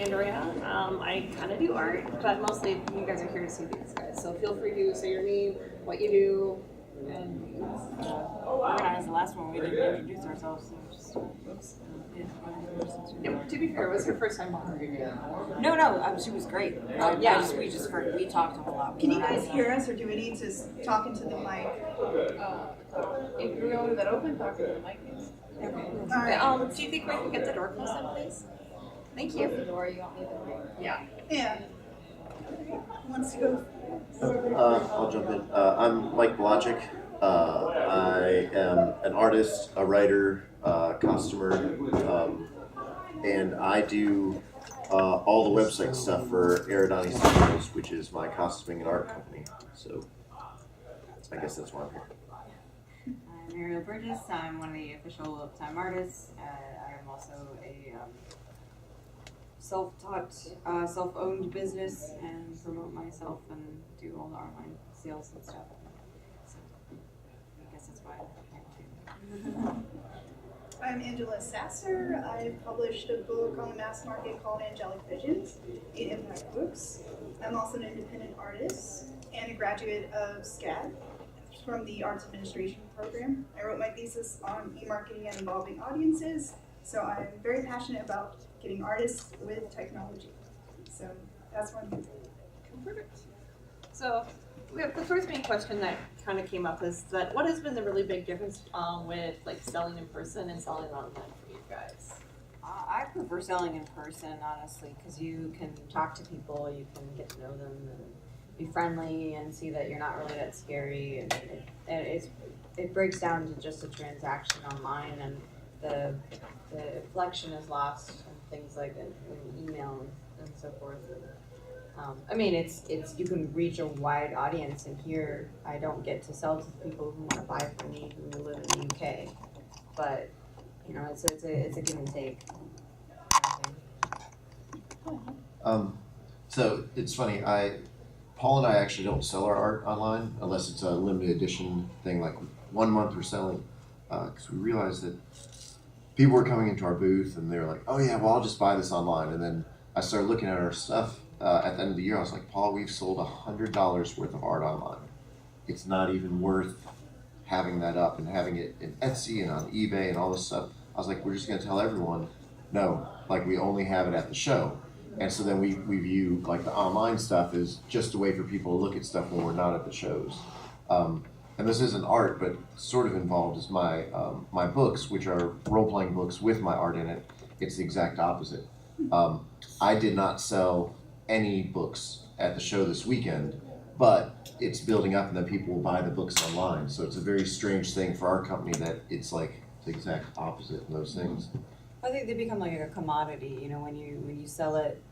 Andrea. I kind of do art, but mostly you guys are here to see these guys. So feel free to say your name, what you do, and Organized the last one, we didn't introduce ourselves. So just, to be fair, it was her first time on. No, she was great. We talked a whole lot. Can you guys hear us, or do we need to talk into the mic? If you're going to that open, talk to the mic. Okay. All right. Do you think we can get the door closed then, please? Thank you. The door, you want me to? Yeah. Yeah. Who wants to go? I'll jump in. I'm Mike Bielaczyc. I am an artist, a writer, costumer, and I do all the website stuff for Adomanis Studios, which is my costuming and art company. So I guess that's why I'm here. I'm Ariel Burgess. I'm one of the official time artists. I am also a self-taught, self-owned business and promote myself and do all the online sales and stuff. So I guess that's why I'm here too. I'm Angela Sasser. I published a book on the mass market called Angelic Visions in Impact Books. I'm also an independent artist and a graduate of SCAD from the Arts Administration program. I wrote my thesis on e-marketing and involving audiences, so I'm very passionate about getting artists with technology. So that's what I'm doing. Perfect. So we have the first main question that kind of came up is that what has been the really big difference with like selling in person and selling online for you guys? I prefer selling in person, honestly, because you can talk to people, you can get to know them, and be friendly, and see that you're not really that scary, and it breaks down to just a transaction online, and the inflection is lost, and things like in email and so forth. I mean, it's you can reach a wide audience, and here I don't get to sell to people who want to buy from me who live in the UK, but you know, it's a give and take. So it's funny. Paul and I actually don't sell our art online unless it's a limited edition thing, like 1 month we're selling, because we realized that people were coming into our booth and they were like, "Oh yeah, well I'll just buy this online." And then I started looking at our stuff at the end of the year. I was like, "Paul, we've sold $100 worth of art online. It's not even worth having that up and having it in Etsy and on eBay and all this stuff." I was like, "We're just going to tell everyone, no, like we only have it at the show." And so then we view like the online stuff as just a way for people to look at stuff when we're not at the shows. And this isn't art, but sort of involved is my my books, which are role-playing books with my art in it. It's the exact opposite. I did not sell any books at the show this weekend, but it's building up and then people will buy the books online. So it's a very strange thing for our company that it's like the exact opposite in those things. I think they become like a commodity, you know, when you sell it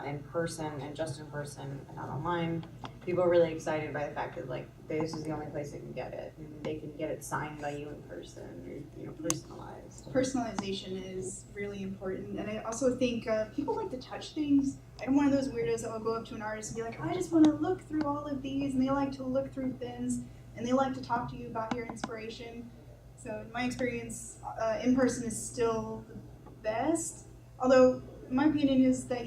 in person and just in person and not online. People are really excited by the fact that like this is the only place they can get it, and they can get it signed by you in person, or, you know, personalized. Personalization is really important, and I also think people like to touch things. I'm one of those weirdos that will go up to an artist and be like, "I just want to look through all of these," and they like to look through things, and they like to talk to you about your inspiration. So in my experience, in person is still the best. Although my opinion is that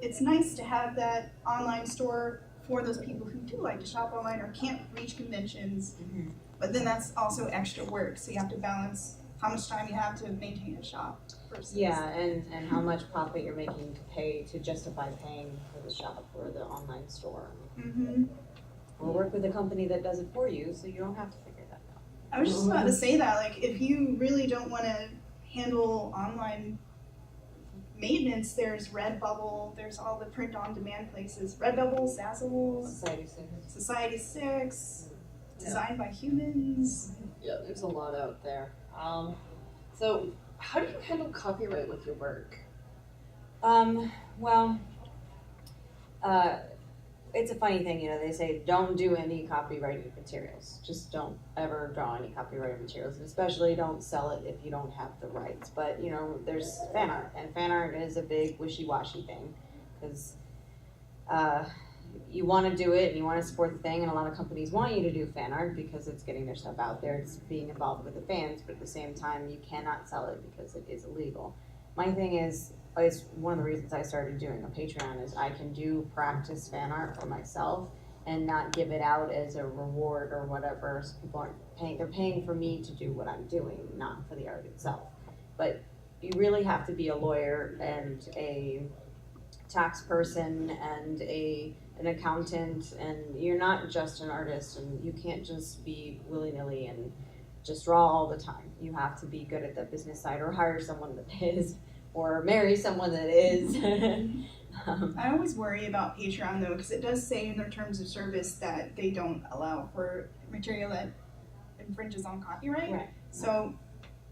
it's nice to have that online store for those people who do like to shop online or can't reach conventions. Mm-hmm. But then that's also extra work, so you have to balance how much time you have to maintain a shop versus and how much profit you're making to pay to justify paying for the shop or the online store. Mm-hmm. Or work with a company that does it for you, so you don't have to figure that out. I was just about to say that, like, if you really don't want to handle online maintenance, there's Redbubble, there's all the print-on-demand places. Redbubble, Zazzle, Society 6, designed by humans. Yeah, there's a lot out there. So how do you handle copyright with your work? It's a funny thing, you know, they say don't do any copyrighted materials. Just don't ever draw any copyrighted materials, and especially don't sell it if you don't have the rights. But, you know, there's fan art, and fan art is a big wishy-washy thing, because you want to do it and you want to support the thing, and a lot of companies want you to do fan art because it's getting their stuff out there, it's being involved with the fans, but at the same time you cannot sell it because it is illegal. my thing is, it's one of the reasons I started doing a Patreon is I can do practice fan art for myself and not give it out as a reward or whatever. So people aren't paying, they're paying for me to do what I'm doing, not for the art itself. But you really have to be a lawyer and a tax person and an accountant, and you're not just an artist, and you can't just be willy-nilly and just draw all the time. You have to be good at the business side, or hire someone that is, or marry someone that is. I always worry about Patreon though, because it does say in their terms of service that they don't allow for material that infringes on copyright. Right. So,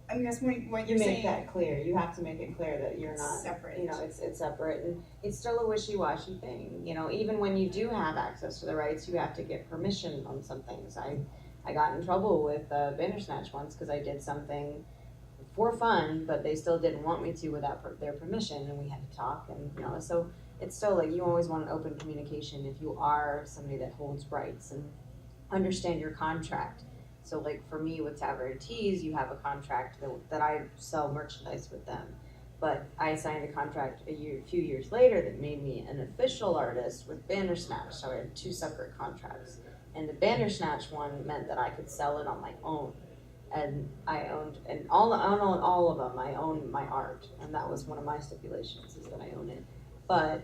I guess what You you're make saying, that clear. You have to make it clear that you're not separate. You know, it's separate, and it's still a wishy-washy thing. You know, even when you do have access to the rights, you have to get permission on some things. I got in trouble with Bandersnatch once because I did something for fun, but they still didn't want me to without their permission, and we had to talk. And you know, so it's still like you always want an open communication if you are somebody that holds rights and understand your contract. So like for me with Tavern Teas, you have a contract that I sell merchandise with them. But I signed a contract a few years later that made me an official artist with Bandersnatch. So I had 2 separate contracts. And the Bandersnatch one meant that I could sell it on my own. And I owned, and I own all of them. I own my art. And that was one of my stipulations, is that I own it. But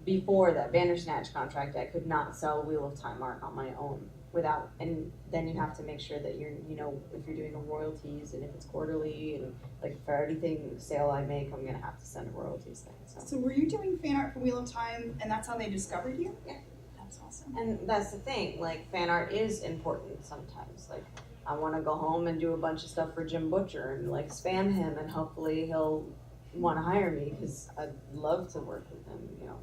before that Bandersnatch contract, I could not sell Wheel of Time art on my own. Without, and then you have to make sure that you're, you know, if you're doing a royalties and if it's quarterly, and like for everything sale I make, I'm gonna have to send a royalties thing. So were you doing fan art for Wheel of Time, and that's how they discovered you? Yeah. That's awesome. And that's the thing, like fan art is important sometimes. Like I want to go home and do a bunch of stuff for Jim Butcher and like spam him, and hopefully he'll want to hire me because I'd love to work with him. You know,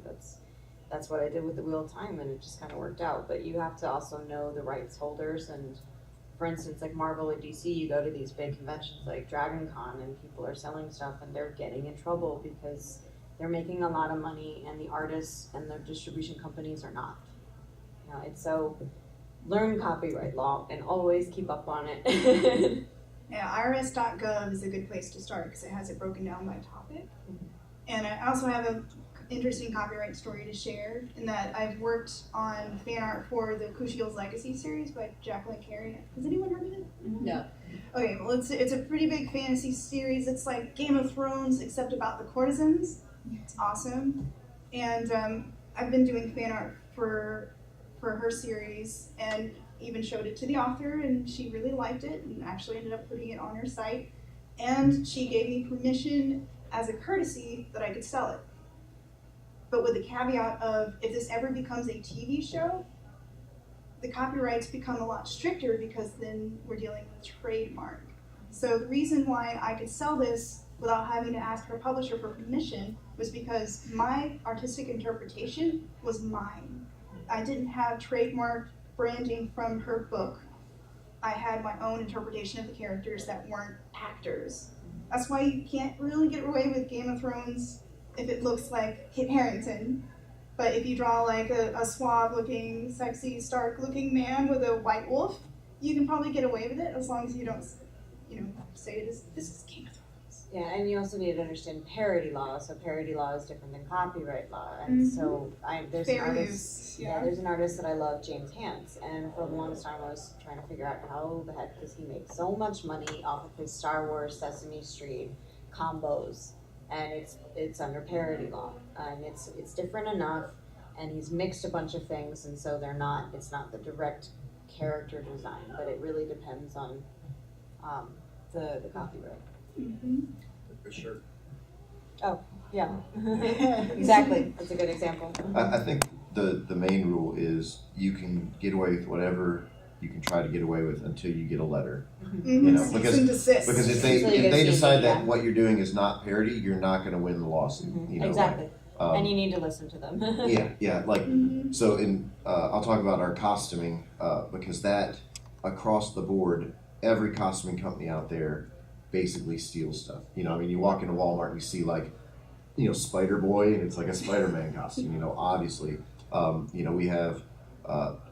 that's what I did with the Wheel of Time, and it just kind of worked out. But you have to also know the rights holders, and for instance, like Marvel or DC, you go to these big conventions like JordanCon, and people are selling stuff, and they're getting in trouble because they're making a lot of money, and the artists and the distribution companies are not. You know, it's so learn copyright law and always keep up on it. Yeah, irs.gov is a good place to start because it has it broken down by topic. And I also have an interesting copyright story to share in that I've worked on fan art for the Kushiel's Legacy series by Jacqueline Carey. Has anyone heard of it? No. Okay, well it's a pretty big fantasy series. It's like Game of Thrones except about the courtesans. It's awesome. And I've been doing fan art for her series and even showed it to the author, and she really liked it and actually ended up putting it on her site. And she gave me permission as a courtesy that I could sell it. But with the caveat of if this ever becomes a TV show, the copyrights become a lot stricter because then we're dealing with trademark. So the reason why I could sell this without having to ask her publisher for permission was because my artistic interpretation was mine. I didn't have trademark branding from her book. I had my own interpretation of the characters that weren't actors. That's why you can't really get away with Game of Thrones if it looks like Kit Harington. But if you draw like a suave-looking, sexy, Stark-looking man with a white wolf, you can probably get away with it as long as you don't, say it as, this is Game of Thrones. Yeah, and you also need to understand parody law. So parody law is different than copyright law. And so there's Fair an use, artist. yeah. There's an artist that I love, James Hans, and for the longest time I was trying to figure out how the heck, because he makes so much money off of his Star Wars Sesame Street combos, and it's under parody law, and it's different enough, and he's mixed a bunch of things, and so it's not the direct character design, but it really depends on the copyright. Mm-hmm. For sure. Oh, yeah. Exactly. That's a good example. I think the main rule is you can get away with whatever you can try to get away with until you get a letter. Mm-hmm. You know, Cease and desist. Because if Until you they get decide sued, that yeah. what you're doing is not parody, you're not going to win the lawsuit. You know, Exactly. like, And you need to listen to them. yeah, like Mm-hmm. so. I'll talk about our costuming because that across the board, every costuming company out there basically steals stuff. You know, I mean, you walk into Walmart and you see like, Spider Boy, and it's like a Spider-Man costume. Obviously, we have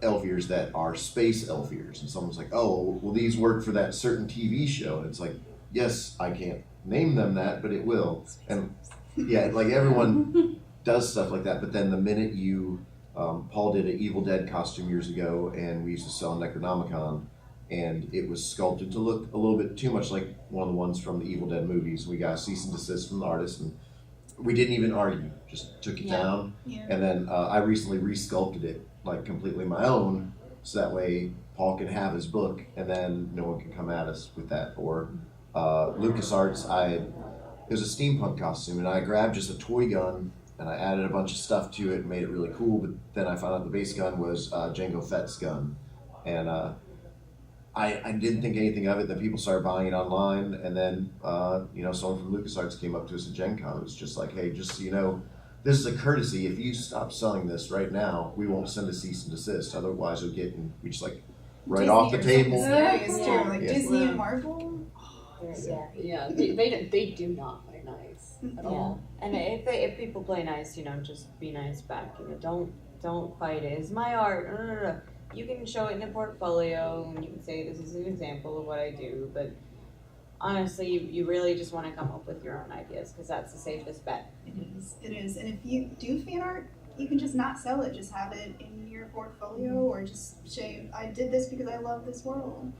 elf ears that are space elf ears, and someone's like, oh, well, these work for that certain TV show, and it's like, yes, I can't name them that, but it will. And yeah, like everyone does stuff like that. But then the minute you, Paul did an Evil Dead costume years ago, and we used to sell Necronomicon, and it was sculpted to look a little bit too much like one of the ones from the Evil Dead movies. We got a cease and desist from the artist, and we didn't even argue, just took it down. Yeah. And then I recently resculpted it like completely my own, so that way Paul can have his book, and then no one can come at us with that. Or LucasArts, it was a steampunk costume, and I grabbed just a toy gun and I added a bunch of stuff to it and made it really cool. But then I found out the base gun was Jango Fett's gun, and I didn't think anything of it. Then people started buying it online, and then someone from LucasArts came up to us at Gen Con. It was just like, hey, just so you know, this is a courtesy. If you stop selling this right now, we won't send a cease and desist. Otherwise, we just like right Disney off the or something table. serious too, like Yeah. Disney and Marvel. Yeah, they do not play nice at Yeah, all. and if people play nice, just be nice back. Don't fight it. It's my art. No. You can show it in a portfolio, and you can say this is an example of what I do. But honestly, you really just want to come up with your own ideas because that's the safest bet. It is. And if you do fan art, you can just not sell it. Just have it in your portfolio, or just say, I did this because I love this world.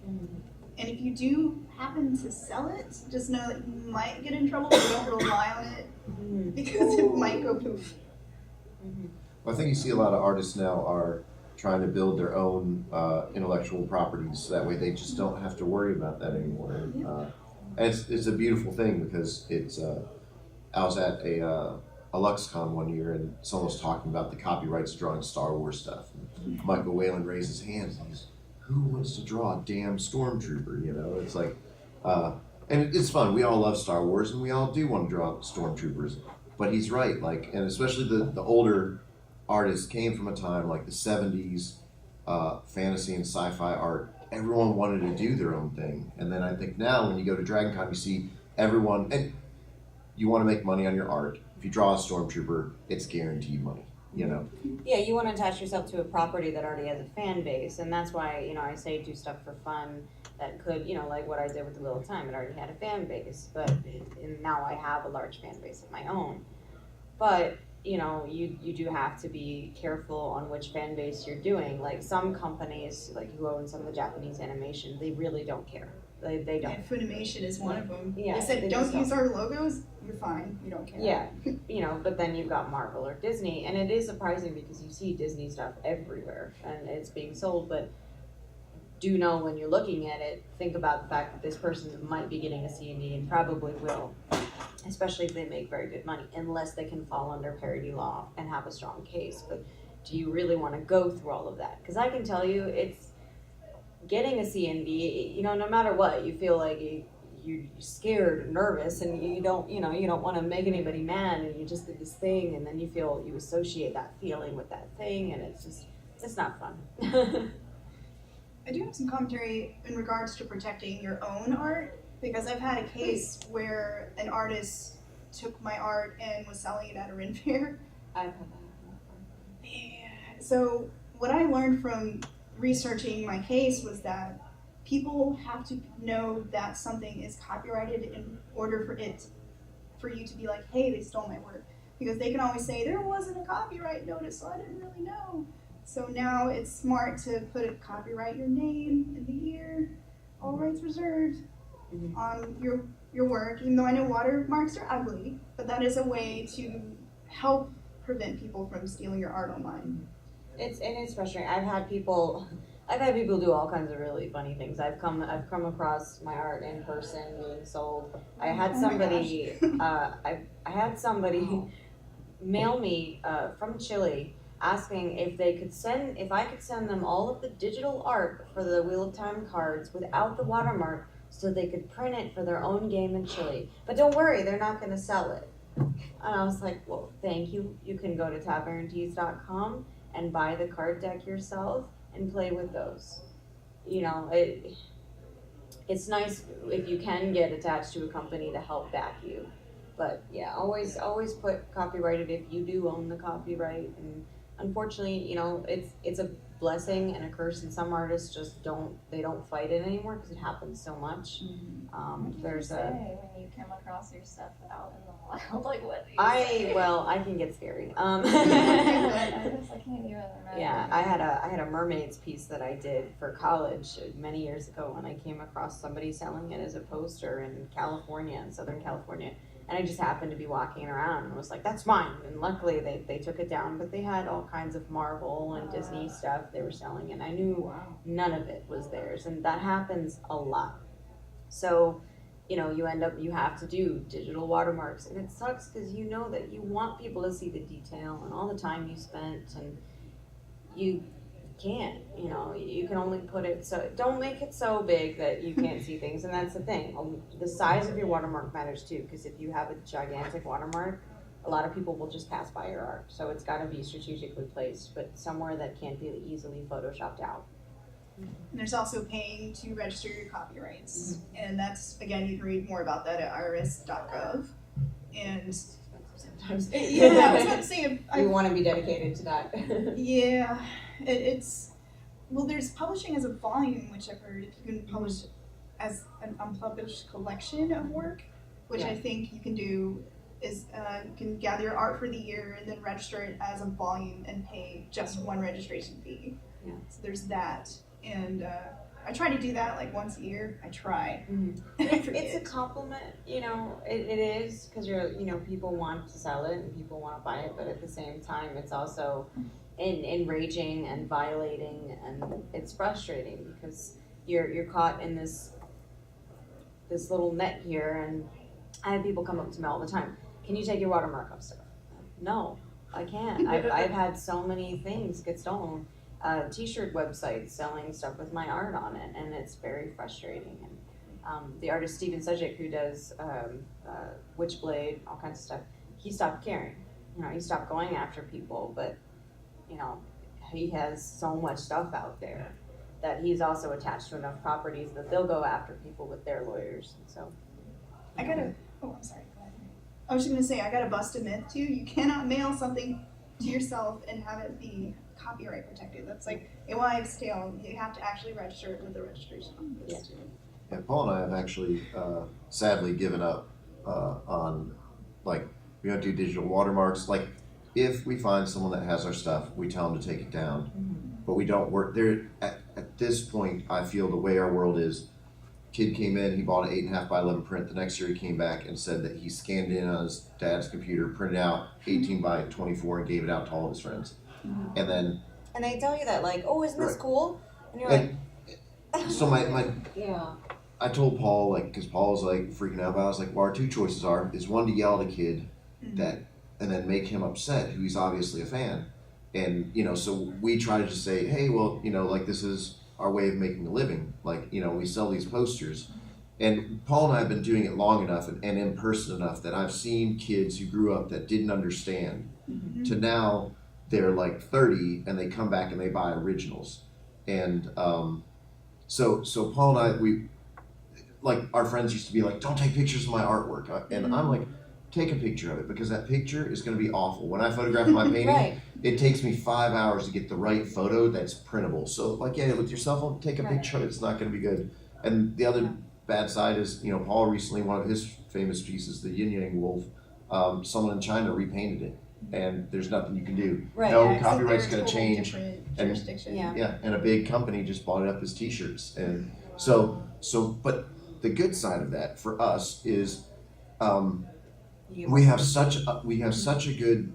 And if you do happen to sell it, just know that you might get in trouble, but don't rely on it because it might go poof. I think you see a lot of artists now are trying to build their own intellectual properties, so that way they just don't have to worry about that anymore. And it's a beautiful thing because I was at a LuxCon one year, and someone was talking about the copyrights drawing Star Wars stuff. And Michael Whalen raised his hands and he's, who wants to draw a damn stormtrooper? It's like, and it's fun. We all love Star Wars, and we all do want to draw stormtroopers. But he's right, and especially the older artists came from a time like the 70s, fantasy and sci-fi art. Everyone wanted to do their own thing, and then I think now when you go to DragonCon, you see everyone, and you want to make money on your art. If you draw a stormtrooper, it's guaranteed money. Yeah, you want to attach yourself to a property that already has a fan base, and that's why I say do stuff for fun that could like what I did with the Wheel of Time. It already had a fan base, and now I have a large fan base of my own. But you do have to be careful on which fan base you're doing. Like some companies, like who own some of the Japanese animation, they really don't care. They don't. And Funimation is one of them. Yeah, they said, they don't just use our logos, you're fine, you don't care. Yeah, but then you've got Marvel or Disney, and it is surprising because you see Disney stuff everywhere, and it's being sold, but do know when you're looking at it, think about the fact that this person might be getting a C&D and probably will, especially if they make very good money, unless they can fall under parody law and have a strong case. But do you really want to go through all of that? Because I can tell you, it's getting a C&D, no matter what, you feel like you're scared, nervous, and you don't want to make anybody mad, and you just did this thing, and then you associate that feeling with that thing, and it's not fun. I do have some commentary in regards to protecting your own art, because I've had a case where an artist took my art and was selling it at a Ren fair. I've had that. Yeah. So what I learned from researching my case was that people have to know that something is copyrighted in order for you to be like, hey, they stole my work. Because they can always say, there wasn't a copyright notice, so I didn't really know. So now it's smart to copyright your name and the year, all rights reserved, on your work. Even though I know watermarks are ugly, but that is a way to help prevent people from stealing your art online. It's frustrating. I've had people do all kinds of really funny things. I've come across my art in person being sold. I had somebody I had somebody mail me from Chile asking if I could send them all of the digital art for the Wheel of Time cards without the watermark so they could print it for their own game in Chile. But don't worry, they're not going to sell it. And I was like, well, thank you. You can go to taverntees.com and buy the card deck yourself and play with those. It's nice if you can get attached to a company to help back you. But yeah, always put copyrighted if you do own the copyright, and unfortunately, you know, it's a blessing and a curse, and some artists just don't fight it anymore because it happens so much. There's say when you come across your stuff out in the wild, like what do you I say? can get scary. I can't even imagine. Yeah, I had a mermaids piece that I did for college many years ago, and I came across somebody selling it as a poster in California, in Southern California, and I just happened to be walking around and was like, that's mine. And luckily they took it down, but they had all kinds of Marvel and Disney stuff they were selling, and I knew none of it was theirs, and that happens a lot. So, you know, you have to do digital watermarks, and it sucks because you know that you want people to see the detail and all the time you spent, and you can't, you know, you can only put it, so don't make it so big that you can't see things. And that's the thing, the size of your watermark matters too, because if you have a gigantic watermark, a lot of people will just pass by your art. So it's got to be strategically placed, but somewhere that can't be easily photoshopped out. And there's also paying to register your copyrights. And that's, again, you can read more about that at irs.gov. And Sometimes yeah, I was about to say, we want to be dedicated to that. yeah, it's, well, there's publishing as a volume, which I've heard. You can publish as an unpublished collection of work, which I think you can do is you can gather your art for the year and then register it as a volume and pay just one registration fee. Yeah. So there's that. And I try to do that like once a year. I try. It's a compliment, you know, it is, because people want to sell it and people want to buy it, but at the same time it's also enraging and violating, and it's frustrating because you're caught in this little net here. And I have people come up to me all the time, can you take your watermark off stuff? No, I can't. I've had so many things get stolen. T-shirt websites selling stuff with my art on it, and it's very frustrating. And the artist Stephen Sujic, who does Witchblade, all kinds of stuff, he stopped caring. You know, he stopped going after people, but you know, he has so much stuff out there that he's also attached to enough properties that they'll go after people with their lawyers. And so, I'm sorry. Go ahead. I was just gonna say, I gotta bust a myth too. You cannot mail something to yourself and have it be copyright protected. That's like a wives' tale. You have to actually register it with the registration office. Yeah, Paul and I have actually sadly given up on, like, we don't do digital watermarks. Like, if we find someone that has our stuff, we tell them to take it down. But we don't work there. At this point, I feel the way our world is, kid came in, he bought an 8.5 by 11 print. The next year he came back and said that he scanned in on his dad's computer, printed out 18 by 24 and gave it out to all of his friends. And then, and they tell you that, like, oh, isn't this Right. cool? And you're like, so my yeah. I told Paul, like, because Paul was like freaking out about it, I was like, well, our two choices is one to yell at a kid and then make him upset, who he's obviously a fan. And, you know, so we try to just say, hey, well, you know, like, this is our way of making a living. Like, you know, we sell these posters. And Paul and I have been doing it long enough and in person enough that I've seen kids who grew up that didn't understand to now they're like 30 and they come back and they buy originals. And so Paul and I, we, like, our friends used to be like, don't take pictures of my artwork. And I'm like, take a picture of it, because that picture is going to be awful. When I photograph my painting, Right. it takes me 5 hours to get the right photo that's printable. So, like, yeah, with your cell phone, take a picture of it. It's not going to be good. And the other bad side is, you know, Paul recently, one of his famous pieces, the Yin Yang Wolf, someone in China repainted it, and there's nothing you can do. Right. No, Yeah, copyright's except going to they're a change. totally different And- jurisdiction. Yeah. Yeah, and a big company just bought it up as T-shirts, and so, but the good side of that for us is, we have such a good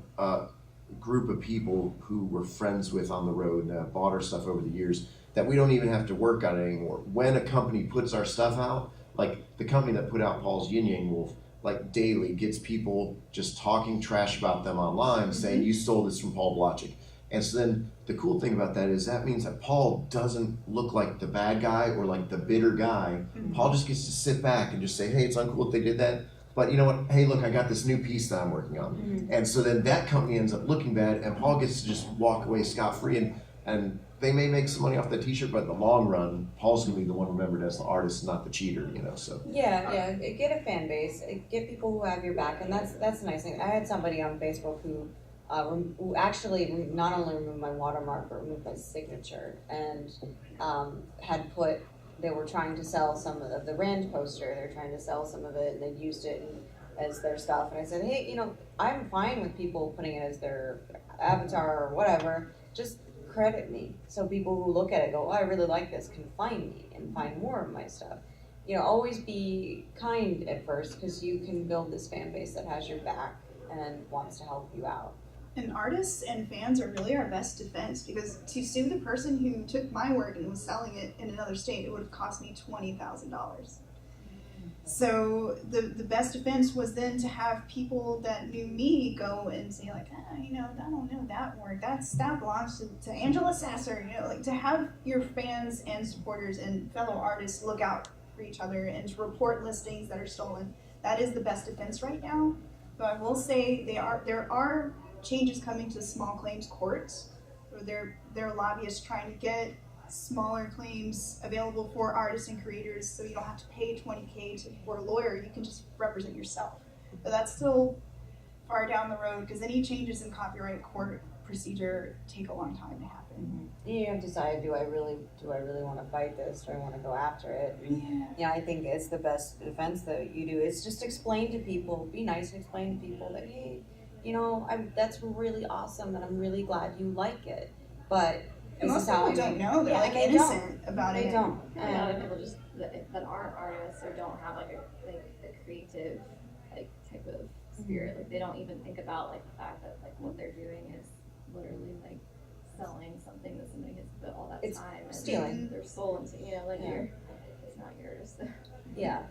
group of people who we're friends with on the road and have bought our stuff over the years that we don't even have to work on it anymore. When a company puts our stuff out, like the company that put out Paul's Yin Yang Wolf, like daily gets people just talking trash about them online, saying you stole this from Paul Bielaczyc. And so then the cool thing about that is that means that Paul doesn't look like the bad guy or like the bitter guy. Paul just gets to sit back and just say, hey, it's uncool if they did that, but you know what? Hey, look, I got this new piece that I'm working on. And so then that company ends up looking bad, and Paul gets to just walk away scot-free, and they may make some money off the T-shirt, but in the long run, Paul's gonna be the one remembered as the artist, not the cheater, you know. So Yeah, get a fan base, get people who have your back, and that's the nice thing. I had somebody on Facebook who actually not only removed my watermark, but removed my signature, and they were trying to sell some of the Rand poster, they were trying to sell some of it, and they used it as their stuff, and I said, hey, I'm fine with people putting it as their avatar or whatever, just credit me, so people who look at it go, oh, I really like this, can find me and find more of my stuff. Always be kind at first, because you can build this fan base that has your back and wants to help you out. And artists and fans are really our best defense, because to sue the person who took my work and was selling it in another state, it would have cost me $20,000. So the best defense was then to have people that knew me go and say like, I don't know that work. That belongs to Angela Sasser. Like to have your fans and supporters and fellow artists look out for each other and to report listings that are stolen. That is the best defense right now. But I will say there are changes coming to small claims courts, where they're lobbyists trying to get smaller claims available for artists and creators, so you don't have to pay $20K for a lawyer. You can just represent yourself. But that's still far down the road, because any changes in copyright court procedure take a long time to happen. You have to decide, do I really want to fight this? Do I want to go after it? Yeah, I think it's the best defense that you do. It's just explain to people, be nice and explain to people that, hey, that's really awesome, and I'm really glad you like it. But and most people don't know. They're innocent about it. They don't. A lot of people just that aren't artists or don't have a creative type of spirit. Like they don't even think about the fact that what they're doing is literally selling something that somebody has put all that time and stealing their soul into. It's not yours. Yeah,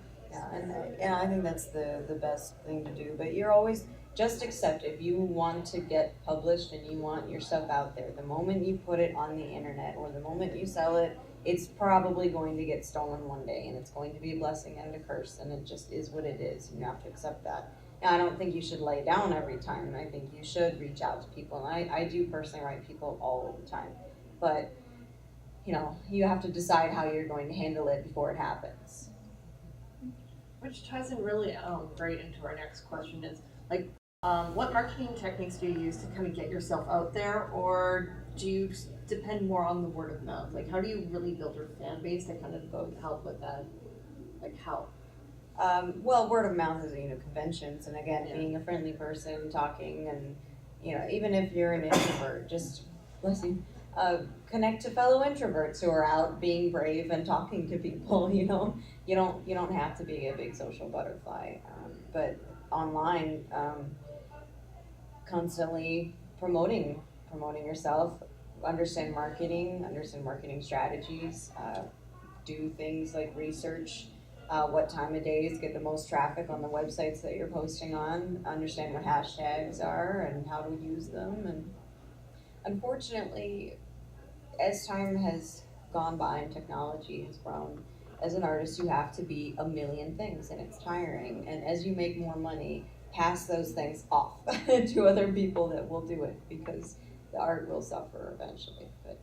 and I think that's the best thing to do. But you're always just accept if you want to get published and you want your stuff out there. The moment you put it on the internet or the moment you sell it, it's probably going to get stolen one day, and it's going to be a blessing and a curse, and it just is what it is, and you have to accept that. Now, I don't think you should lay down every time. I think you should reach out to people, and I do personally write people all the time, but you have to decide how you're going to handle it before it happens. Which ties in really right into our next question is what marketing techniques do you use to kind of get yourself out there, or do you depend more on the word of mouth? How do you really build your fan base to kind of go help with that? How? Well, word of mouth is, conventions, and again, being a friendly person, talking, and, even if you're an introvert, just, connect to fellow introverts who are out being brave and talking to people, you don't have to be a big social butterfly, but online, constantly promoting yourself, understand marketing strategies, do things like research what time of days get the most traffic on the websites that you're posting on, understand what hashtags are and how to use them. And unfortunately, as time has gone by and technology has grown, as an artist you have to be a million things, and it's tiring. And as you make more money, pass those things off to other people that will do it, because the art will suffer eventually. But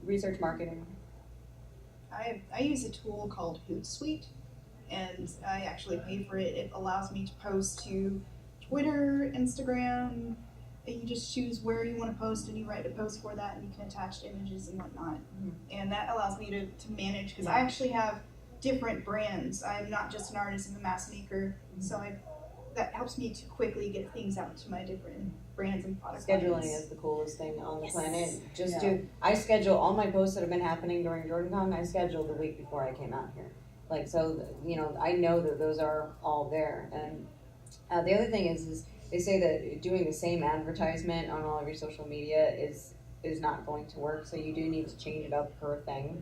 research marketing. I use a tool called Hootsuite, and I actually pay for it. It allows me to post to Twitter, Instagram. You just choose where you want to post, and you write a post for that, and you can attach images and whatnot. And that allows me to manage, because I actually have different brands. I'm not just an artist, I'm a mask maker, so that helps me to quickly get things out to my different brands and product Scheduling lines. is the coolest thing on the planet. Yeah. I schedule all my posts that have been happening during JordanCon. I scheduled the week before I came out here. I know that those are all there. And the other thing is they say that doing the same advertisement on all of your social media is not going to work. So you do need to change it up per thing,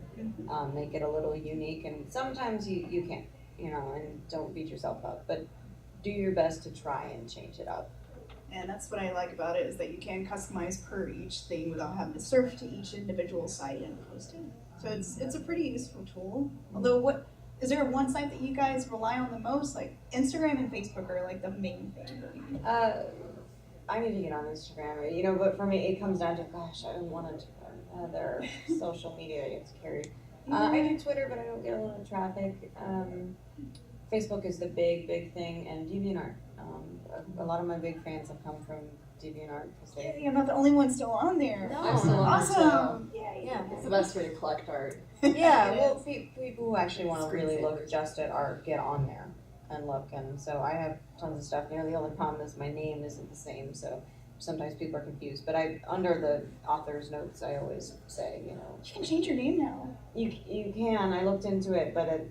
make it a little unique. And sometimes you can't, and don't beat yourself up. But do your best to try and change it up. And that's what I like about it, is that you can customize per each thing without having to surf to each individual site and post it. So it's a pretty useful tool. Although, is there one site that you guys rely on the most? Instagram and Facebook are the main thing. I need to get on Instagram, but for me it comes down to, gosh, I don't want to other social media I get to carry. I do Twitter, but I don't get a lot of traffic. Facebook is the big thing, and DeviantArt. A lot of my big fans have come from DeviantArt because Yeah, they. you're not the only one still on there. No. I'm still on it, Awesome. so Yeah. it's the best way to collect art. Yeah, It well, is. people who actually want to really look Screensavers. just at art get on there and look, and so I have tons of stuff. You know, the only problem is my name isn't the same, so sometimes people are confused. But under the author's notes, I always say, you know, You can change your name now. you can. I looked into it, but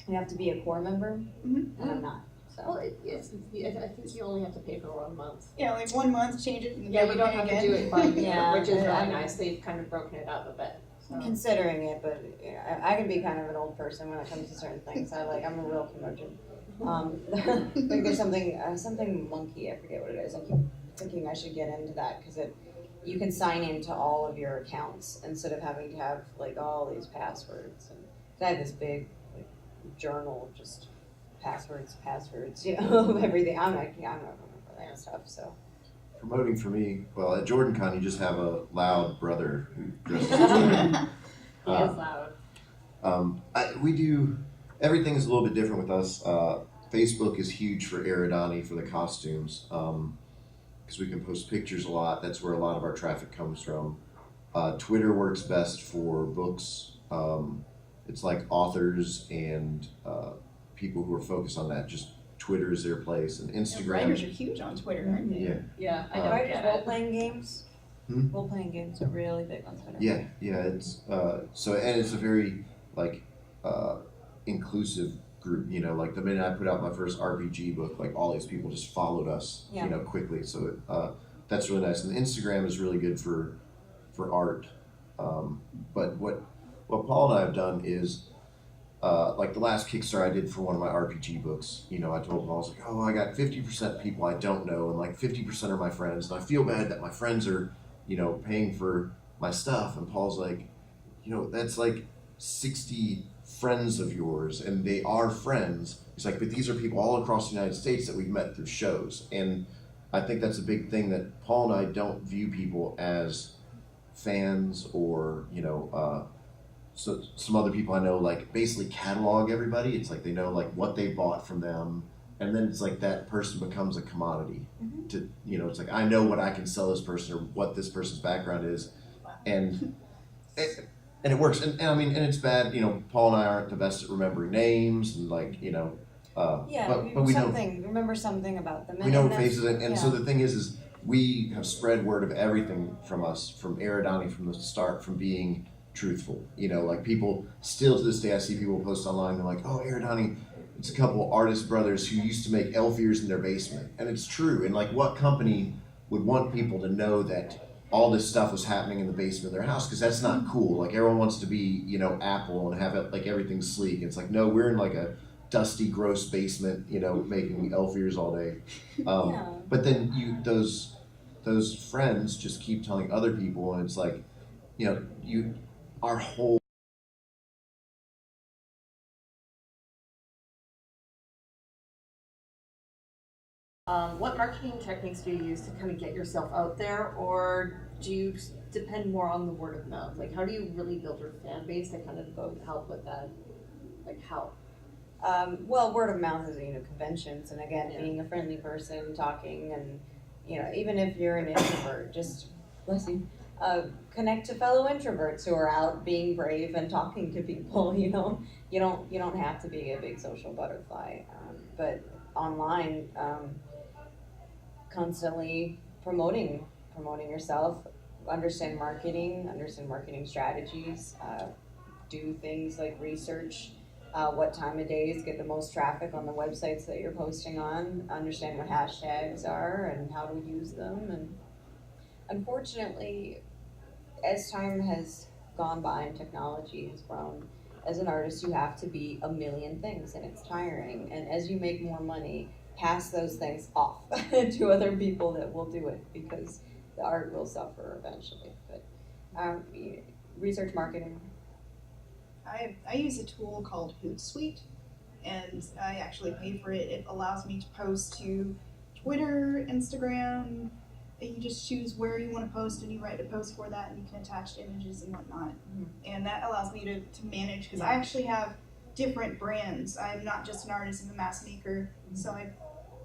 you have to be a core member, Mhm. and I'm not. Well, So I think you only have to pay for 1 month. Yeah, like 1 month, change it, and Yeah, never you don't pay have again. to do it by year, Yeah, which is really I'm- nice. They've kind of broken it up a bit. So. considering it, but yeah, I can be kind of an old person when it comes to certain things. I'm a real curmudgeon. Like there's something monkey. I forget what it is. I keep thinking I should get into that because you can sign into all of your accounts instead of having to have like all these passwords. And I have this big like journal of just passwords, you know, of everything. I'm not remember that stuff. So Promoting for me, well, at JordanCon, you just have a loud brother who dresses as Jordan. He is loud. We do, everything's a little bit different with us. Facebook is huge for Eridani for the costumes because we can post pictures a lot. That's where a lot of our traffic comes from. Twitter works best for books. It's like authors and people who are focused on that. Just Twitter is their place, and And writers are Instagram. huge on Twitter, aren't they? Yeah, Yeah, I Uh, don't writers get role it. playing games. Hmm? Role playing games are really big on Twitter. yeah. It's so, and it's a very like inclusive group. You know, like the minute I put out my first RPG book, like all these people just followed us. Yeah. You know, quickly. So that's really nice. And Instagram is really good for art. But what Paul and I have done is. Like the last Kickstarter I did for one of my RPG books, you know, I told Paul, I was like, oh, I got 50% people I don't know, and like 50% are my friends, and I feel bad that my friends are, you know, paying for my stuff. And Paul's like, you know, that's like 60 friends of yours, and they are friends. He's like, but these are people all across the United States that we've met through shows. And I think that's a big thing that Paul and I don't view people as fans or, you know, so some other people I know like basically catalog everybody. It's like they know like what they bought from them, and then it's like that person becomes a commodity. Mhm. To, you know, it's like I know what I can sell this person or what this person's background is, and it works. And I mean, and it's bad. You know, Paul and I aren't the best at remembering names, and like, you know, Yeah, but we know remember something about them. we know that's- faces, and so yeah. the thing is we have spread word of everything from us, from Eridani from the start, from being truthful. You know, like people still to this day, I see people post online, they're like, oh, Eridani, it's a couple artist brothers who used to make elf ears in their basement. And it's true. And like, what company would want people to know that all this stuff was happening in the basement of their house? Because that's not cool. Like, everyone wants to be, you know, Apple and have it like everything sleek. It's like, no, we're in like a dusty, gross basement, you know, making elf ears all day. Yeah. But then those friends just keep telling other people, and it's like, you know, our whole What marketing techniques do you use to kind of get yourself out there, or do you depend more on the word of mouth? Like, how do you really build your fan base to kind of go help with that? Like, how? Well, word of mouth is, you know, conventions, and again, Yeah. being a friendly person, talking, and, you know, even if you're an introvert, just, bless you, connect to fellow introverts who are out being brave and talking to people, you know? You don't have to be a big social butterfly, but online, constantly promoting yourself, understand marketing strategies, do things like research what time of days get the most traffic on the websites that you're posting on, understand what hashtags are and how to use them. And unfortunately, as time has gone by and technology has grown, as an artist you have to be a million things, and it's tiring. And as you make more money, pass those things off to other people that will do it, because the art will suffer eventually. But research marketing. I use a tool called Hootsuite, and I actually pay for it. It allows me to post to Twitter, Instagram. You just choose where you want to post, and you write a post for that, and you can attach images and whatnot. Mm-hmm. And that allows me to manage, because I actually have different brands. I'm not just an artist, I'm a mask maker. So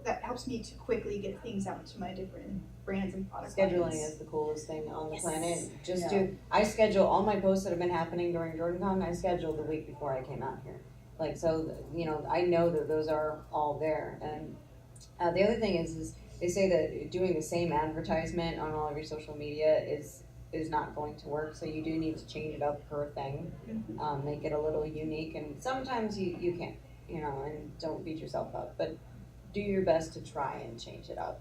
that helps me to quickly get things out to my different brands and product Scheduling lines. is the coolest thing on the Yes. planet. Yeah. I schedule all my posts that have been happening during JordanCon, I scheduled the week before I came out here. Like, so, you know, I know that those are all there. And the other thing is they say that doing the same advertisement on all of your social media is not going to work. So you do need to change it up per thing, make it a little unique. And sometimes you can't, you know, and don't beat yourself up. But do your best to try and change it up.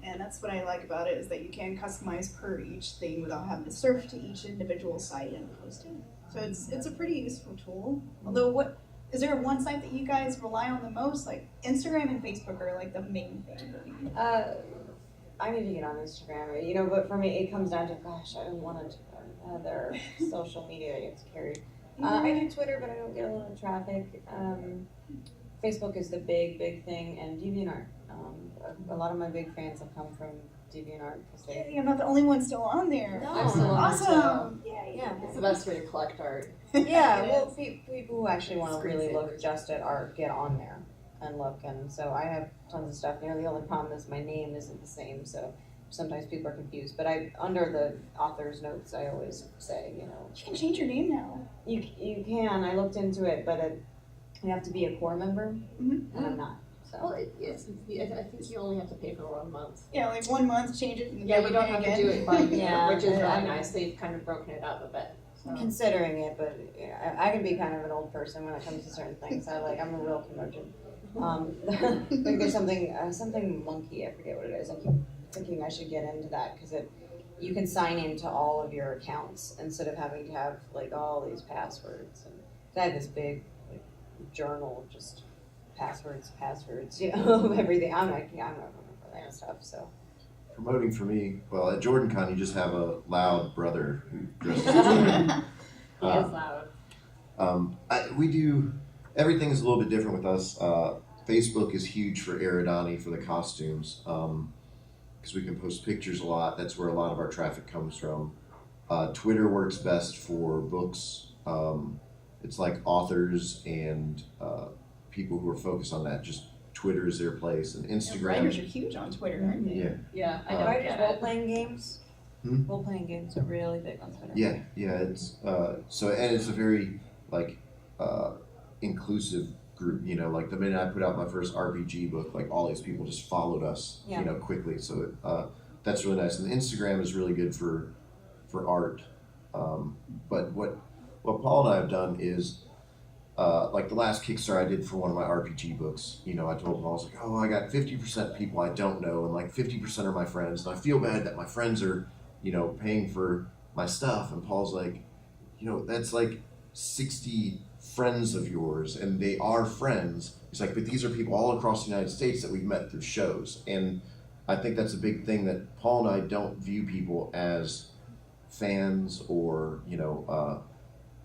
And that's what I like about it, is that you can customize per each thing without having to surf to each individual site and post it. So it's a pretty useful tool. Although is there one site that you guys rely on the most? Like Instagram and Facebook are like the main thing for me. I need to get on Instagram, you know, but for me, it comes down to, gosh, I don't want to other social media you have to carry. I do Twitter, but I don't get a lot of traffic. Facebook is the big thing, and DeviantArt. A lot of my big fans have come from DeviantArt. Yay, I'm not the only one still on there. No. I'm still on it, Awesome! Yay! Yeah. It's the best way to collect art. Yeah, It well, people who actually want to really look Screensavers. just at art get on there and look, and so I have tons of stuff. You know, the only problem is my name isn't the same, so sometimes people are confused. But under the author's notes, I always say, you know, You can change your name now. you can. I looked into it, but you have to be a core member, Mhm. and I'm not. Well, So I think you only have to pay for 1 month. Yeah, like 1 month, change it, and Yeah, you never don't pay have to again. do it by year, Yeah, which is really I- nice. They've kind of broken it up a bit. So. considering it, but yeah, I can be kind of an old person when it comes to certain things. I'm a real curmudgeon. Like there's something monkey, I forget what it is. I keep thinking I should get into that because you can sign into all of your accounts instead of having to have like all these passwords. And I have this big like, journal of just passwords, you know, of everything. I'm not remember that stuff. So Promoting for me, well, at JordanCon, you just have a loud brother who dresses as Jordan. He is loud. We do, everything's a little bit different with us. Facebook is huge for Eridani for the costumes, because we can post pictures a lot. That's where a lot of our traffic comes from. Twitter works best for books. It's like authors and people who are focused on that. Just Twitter is their place, and And writers are Instagram. huge on Twitter, aren't they? Yeah, Yeah, I Uh, don't writers get role it. playing games. Hmm? Role playing games are really big on Twitter. yeah. It's so, and it's a very like inclusive group. You know, like the minute I put out my first RPG book, like all these people just followed us. Yeah. You know, quickly. So that's really nice. And Instagram is really good for art. But what Paul and I have done is. Like the last Kickstarter I did for one of my RPG books, you know, I told Paul, I was like, oh, I got 50% people I don't know, and like 50% are my friends, and I feel bad that my friends are, you know, paying for my stuff. And Paul's like, you know, that's like 60 friends of yours, and they are friends. He's like, but these are people all across the United States that we've met through shows. And I think that's a big thing, that Paul and I don't view people as fans or, you know,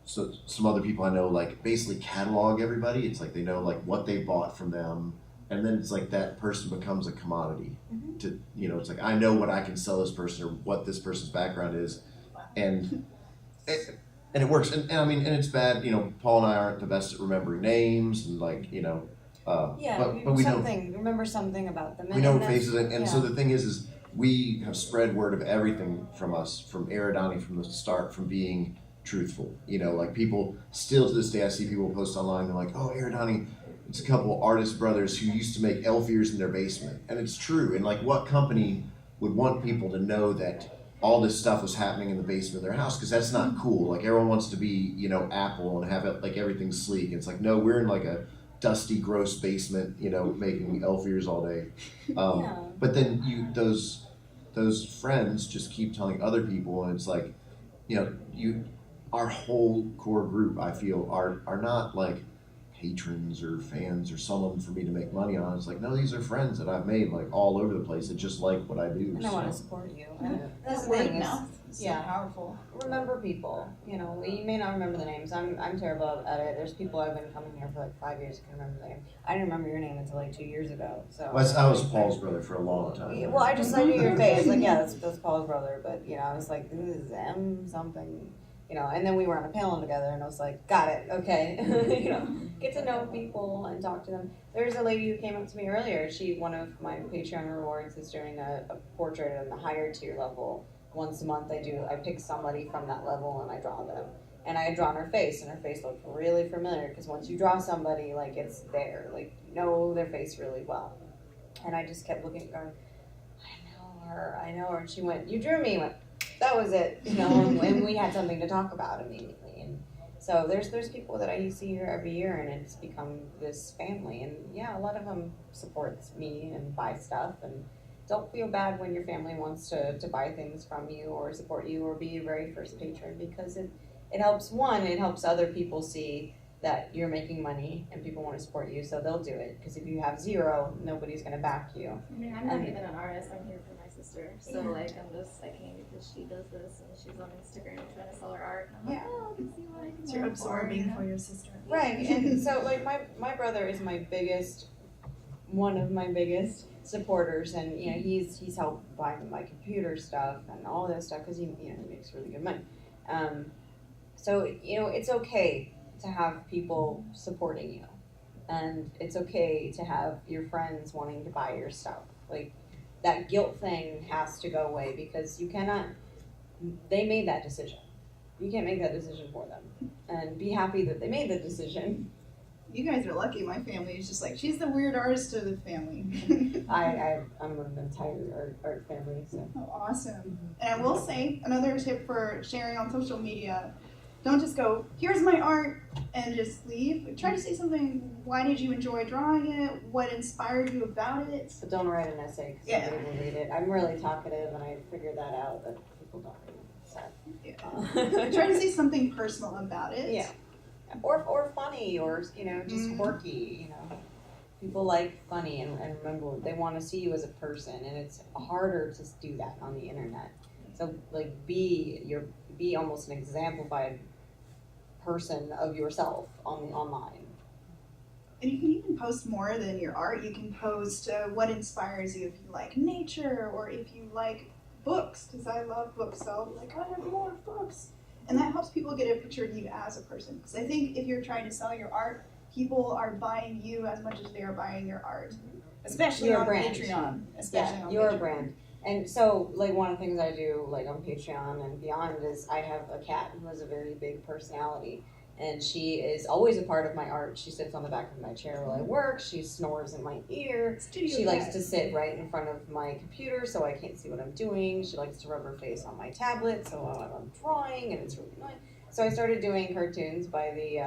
so some other people I know like basically catalog everybody. It's like they know like what they bought from them, and then it's like that person becomes a commodity. To, you know, it's like I know what I can sell this person or what this person's background is, and it works. And I mean, and it's bad. You know, Paul and I aren't the best at remembering names, and like, you know, but we know remember something about them. we know And that's- faces, and so the thing is we have spread word of everything from us, from Eridani from the start, from being truthful. You know, like people still to this day, I see people post online, they're like, oh, Eridani, it's a couple artist brothers who used to make elf ears in their basement. And it's true. And like, what company would want people to know that all this stuff was happening in the basement of their house? Because that's not cool. Like, everyone wants to be, you know, Apple and have it like everything sleek. It's like, no, we're in like a dusty, gross basement, you know, making elf ears all day. But then those friends just keep telling other people, and it's like, you know, our whole core group, I feel, are not like patrons or fans or someone for me to make money on. It's like, no, these are friends that I've made like all over the place that just like what I do. And I want to support you. And that's That the word thing of is, mouth is so powerful. remember people. You know, you may not remember the names. I'm terrible at it. There's people I've been coming here for like 5 years. I can remember the name. I didn't remember your name until like 2 years ago. So I was Paul's brother for a long time. Yeah, well, I just saw your face. Like, yeah, that's Paul's brother. But you know, I was like, this is M something. and then we were on a panel together, and I was like, got it, okay, get to know people and talk to them. There's a lady who came up to me earlier. One of my Patreon rewards is doing a portrait on the higher tier level. Once a month I pick somebody from that level and I draw them. And I had drawn her face, and her face looked really familiar, because once you draw somebody, like, it's there, like, you know their face really well. And I just kept looking, going, I know her, and she went, you drew me, went, that was it, and we had something to talk about immediately. And so there's people that I see here every year, and it's become this family. And yeah, a lot of them supports me and buy stuff, and don't feel bad when your family wants to buy things from you or support you or be your very first patron, because it helps other people see that you're making money and people want to support you, so they'll do it. Because if you have zero, nobody's going to back you. I mean, I'm not even an artist. I'm here for my sister. So I came because she does this and she's on Instagram trying to sell her art. And I'm like, I can see what I can do. You're absorbing for your sister. Right, and so like my brother is one of my biggest supporters, and he's helped buy my computer stuff and all this stuff because he makes really good money. So it's okay to have people supporting you, and it's okay to have your friends wanting to buy your stuff. Like, that guilt thing has to go away, because they made that decision. You can't make that decision for them, and be happy that they made the decision. You guys are lucky. My family is just like, she's the weird artist of the family. I'm an entire art family, so. Oh, awesome. And I will say, another tip for sharing on social media, don't just go, here's my art, and just leave. Try to say something. Why did you enjoy drawing it? What inspired you about it? But don't write an essay, because nobody will read it. I'm really talkative, and I figured that out, that people don't read it. So. Try to say something personal about it. Yeah. Or funny, or just quirky. People like funny, and remember, they want to see you as a person, and it's harder to do that on the internet. So like, be almost an exemplified person of yourself online. And you can even post more than your art. You can post what inspires you, if you like nature, or if you like books, because I love books, so like, I have more books. And that helps people get a picture of you as a person. Because I think if you're trying to sell your art, people are buying you as much as they are buying your art. Especially You're on a brand. Patreon. You're a brand. And so, like, one of the things I do, like, on Patreon and beyond, is I have a cat who has a very big personality. And she is always a part of my art. She sits on the back of my chair while I work. She snores in my ear. She likes to sit right in front of my computer so I can't see what I'm doing. She likes to rub her face on my tablet so I'm drawing, and it's really annoying. So I started doing cartoons by the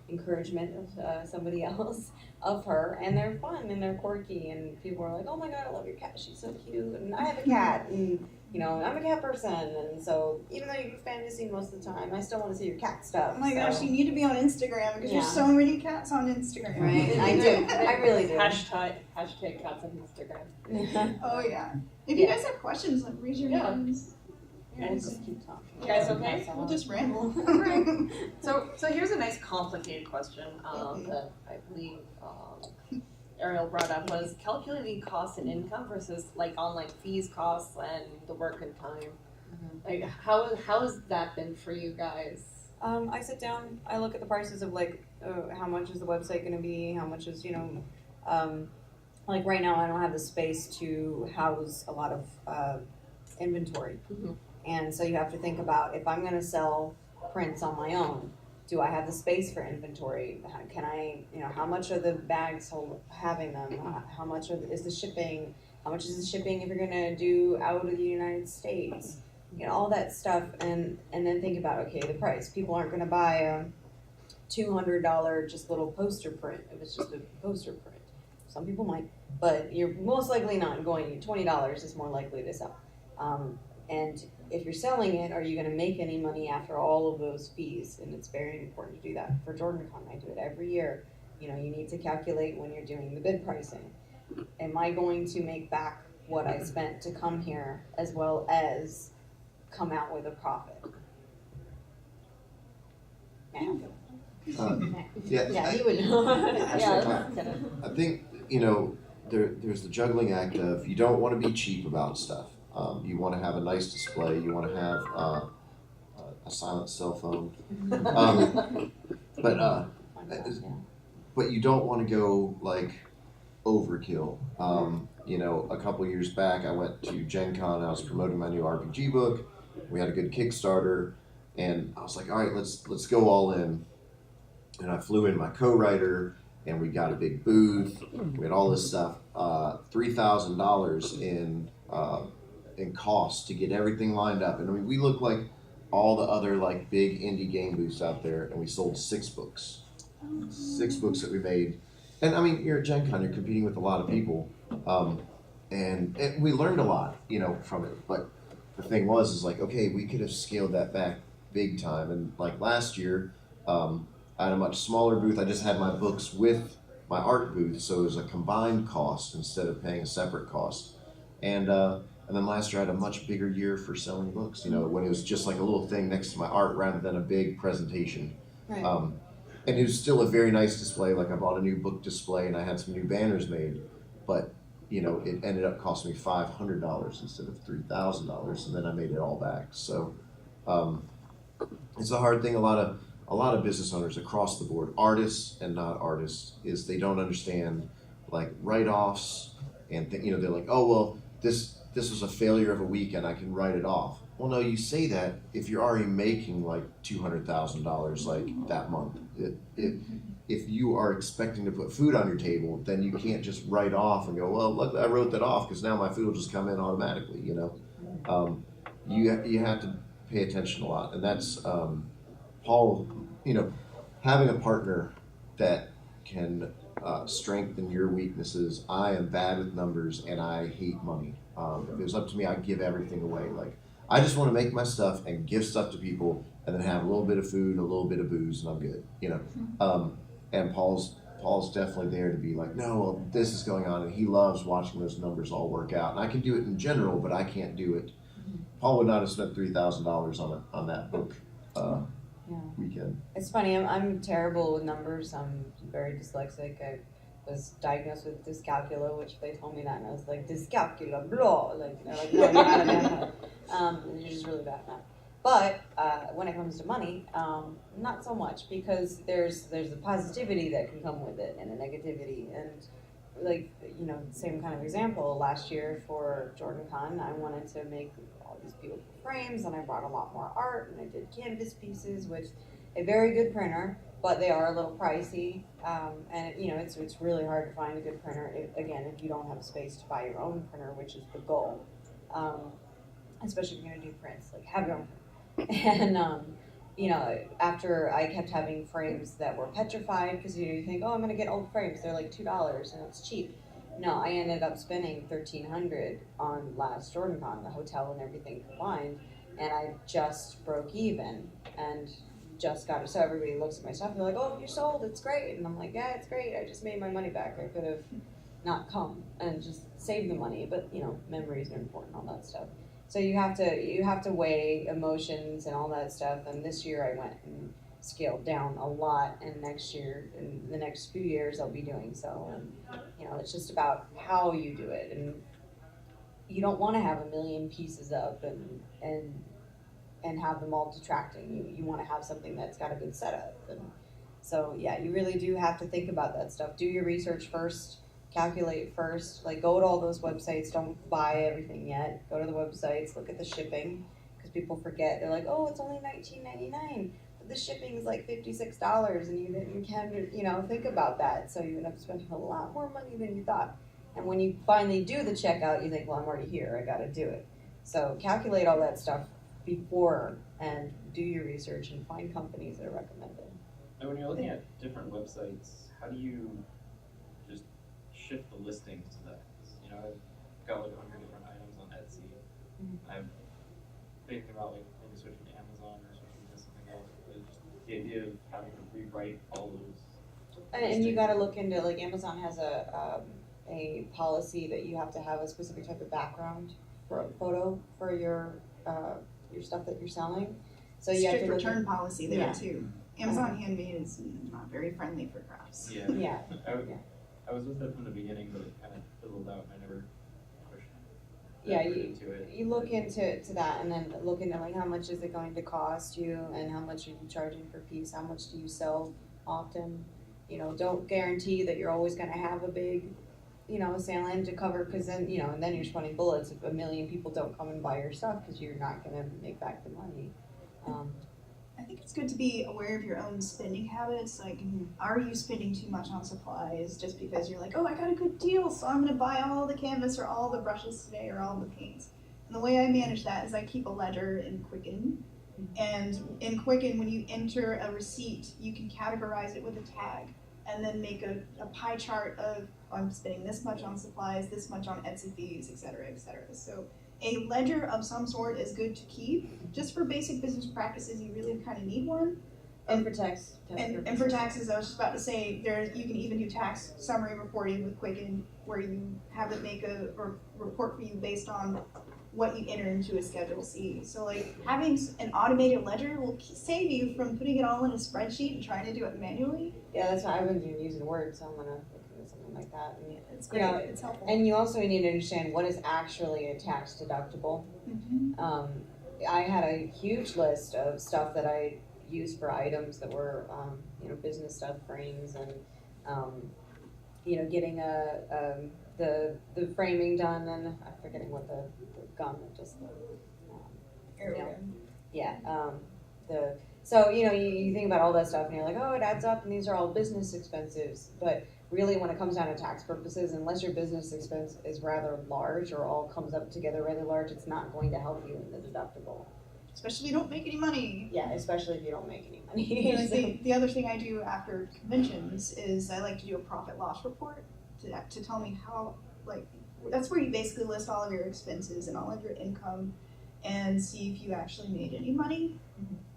encouragement of somebody else of her, and they're fun and they're quirky, and people are like, oh my god, I love your cat, she's so cute, and I have a cat, and I'm a cat person, and so even though you do fantasy most of the time, I still want to see your cat stuff. Oh my gosh, you need to be on Instagram, because there's so many cats on Instagram. Right, I do. I really do. Hashtag cats on Instagram. Oh yeah. If you guys have questions, like, raise your hands. We'll just keep talking. You guys okay? We'll just ramble. So here's a nice complicated question that I believe Ariel brought up, was calculating cost and income versus like online fees, costs, and the work and time. Like, how has that been for you guys? I sit down, I look at the prices of like how much is the website going to be, how much is like right now I don't have the space to house a lot of inventory. And so you have to think about, if I'm going to sell prints on my own, do I have the space for inventory? Can I, how much are the bags having them? How much is the shipping? How much is the shipping if you're going to do out of the United States? All that stuff. And then think about, okay, the price. People aren't going to buy a $200 just little poster print if it's just a poster print. Some people might, but you're most likely not going, $20 is more likely to sell. And if you're selling it, are you going to make any money after all of those fees? And it's very important to do that. For JordanCon, I do it every year. You need to calculate when you're doing the bid pricing. Am I going to make back what I spent to come here, as well as come out with a profit? Yeah, he would know. I think, there's the juggling act of, you don't want to be cheap about stuff. You want to have a nice display. You want to have a silent cell phone. Um, but but you don't want to go like overkill. You know, a couple years back, I went to JordanCon. I was promoting my new RPG book. We had a good Kickstarter, and I was like, all right, let's go all in. And I flew in my co-writer, and we got a big booth. We had all this stuff. $3,000 in cost to get everything lined up. And I mean, we look like all the other like big indie game booths out there, and we sold 6 books. 6 books that we made. And I mean, you're at Gen Con, you're competing with a lot of people. And we learned a lot, you know, from it. But the thing is like, okay, we could have scaled that back big time. And like last year, I had a much smaller booth. I just had my books with my art booth, so it was a combined cost instead of paying a separate cost. And then last year I had a much bigger year for selling books, you know, when it was just like a little thing next to my art rather than a big presentation. Right. And it was still a very nice display. Like I bought a new book display and I had some new banners made, but you know, it ended up costing me $500 instead of $3,000, and then I made it all back. So it's a hard thing. A lot of business owners across the board, artists and not artists, is they don't understand like write-offs and you know, they're like, oh well, this was a failure of a weekend, I can write it off. Well, no, you say that if you're already making like $200,000 like that month. If you are expecting to put food on your table, then you can't just write off and go, well, look, I wrote that off because now my food will just come in automatically. You know, you have to pay attention a lot, and that's Paul. You know, having a partner that can strengthen your weaknesses. I am bad with numbers and I hate money. If it was up to me, I'd give everything away. Like, I just want to make my stuff and give stuff to people and then have a little bit of food, a little bit of booze, and I'm good, you know. And Paul's definitely there to be like, no, well, this is going on, and he loves watching those numbers all work out. And I can do it in general, but I can't do it. Paul would not have spent $3,000 on that book weekend. It's funny, I'm terrible with numbers. I'm very dyslexic. I was diagnosed with dyscalculia, which they told me that, and I was like, dyscalculia, blah. Like, they're like, no, you're not at math. You're just really bad at math. But when it comes to money, not so much, because there's the positivity that can come with it and the negativity. And like, you know, same kind of example, last year for JordanCon, I wanted to make all these beautiful frames, and I brought a lot more art, and I did canvas pieces with a very good printer, but they are a little pricey. And you know, it's really hard to find a good printer, if you don't have space to buy your own printer, which is the goal. Especially if you're gonna do prints, like have your own printer. And you know, after I kept having frames that were petrified, because you think, oh, I'm gonna get old frames, they're like $2 and it's cheap. No, I ended up spending $1,300 on last JordanCon, the hotel and everything combined, and I just broke even and just got it. So everybody looks at my stuff and they're like, oh, you sold, it's great. And I'm like, yeah, it's great, I just made my money back. I could have not come and just saved the money, but you know, memories are important, all that stuff. So you have to weigh emotions and all that stuff. And this year I went and scaled down a lot, and next year, in the next few years, I'll be doing so. And you know, it's just about how you do it, and you don't want to have a million pieces up and have them all detracting. You want to have something that's got a good setup. And so yeah, you really do have to think about that stuff. Do your research first. Calculate first, like go to all those websites, don't buy everything yet, go to the websites, look at the shipping, because people forget, they're like, oh, it's only $19.99, but the shipping is like $56, and you can, you know, think about that, so you end up spending a lot more money than you thought. And when you finally do the checkout, you think, well, I'm already here, I gotta do it. So calculate all that stuff before, and do your research, and find companies that are recommended. And when you're looking at different websites, how do you just shift the listings to that? You know, I've got like 100 different items on Etsy. I'm thinking about like maybe switching to Amazon or switching to something else. But just the idea of having to rewrite all those. And you got to look into, like, Amazon has a policy that you have to have a specific type of background for a photo for your stuff that you're selling. So you have to return policy there too. Amazon Handmade is not very friendly for crafts. Yeah. I was with it from the beginning, but it kind of fizzled out and I never pushed Yeah, put you- into it. You look into that, and then look into like how much is it going to cost you, and how much are you charging per piece? How much do you sell often? You know, don't guarantee that you're always going to have a big, you know, sale in to cover, because then and then you're spending bullets if a million people don't come and buy your stuff because you're not going to make back the money. I think it's good to be aware of your own spending habits. Like, are you spending too much on supplies just because you're like, oh, I got a good deal, so I'm going to buy all the canvas or all the brushes today or all the paints. And the way I manage that is I keep a ledger in Quicken. And in Quicken, when you enter a receipt, you can categorize it with a tag and then make a pie chart of, I'm spending this much on supplies, this much on Etsy fees, et cetera, et cetera. So a ledger of some sort is good to keep. Just for basic business practices, you really kind of need one. And for tax And for taxes, I was just about to say, you can even do tax summary reporting with Quicken, where you have it make a report for you based on what you enter into a Schedule C. So like having an automated ledger will save you from putting it all in a spreadsheet and trying to do it manually. Yeah, that's why I've been using Word, so I'm gonna look into something like that. And, It's great. It's helpful. and you also need to understand what is actually a tax deductible. I had a huge list of stuff that I used for items that were, business stuff, frames, and getting the framing done, and I'm forgetting what the gun that just So you think about all that stuff, and you're like, oh, it adds up, and these are all business expenses. But really, when it comes down to tax purposes, unless your business expense is rather large or all comes up together really large, it's not going to help you in the deductible. Especially if you don't make any money. Yeah, especially if you don't make any money. And I think the other thing I do after conventions is I like to do a profit loss report to tell me how, that's where you basically list all of your expenses and all of your income and see if you actually made any money.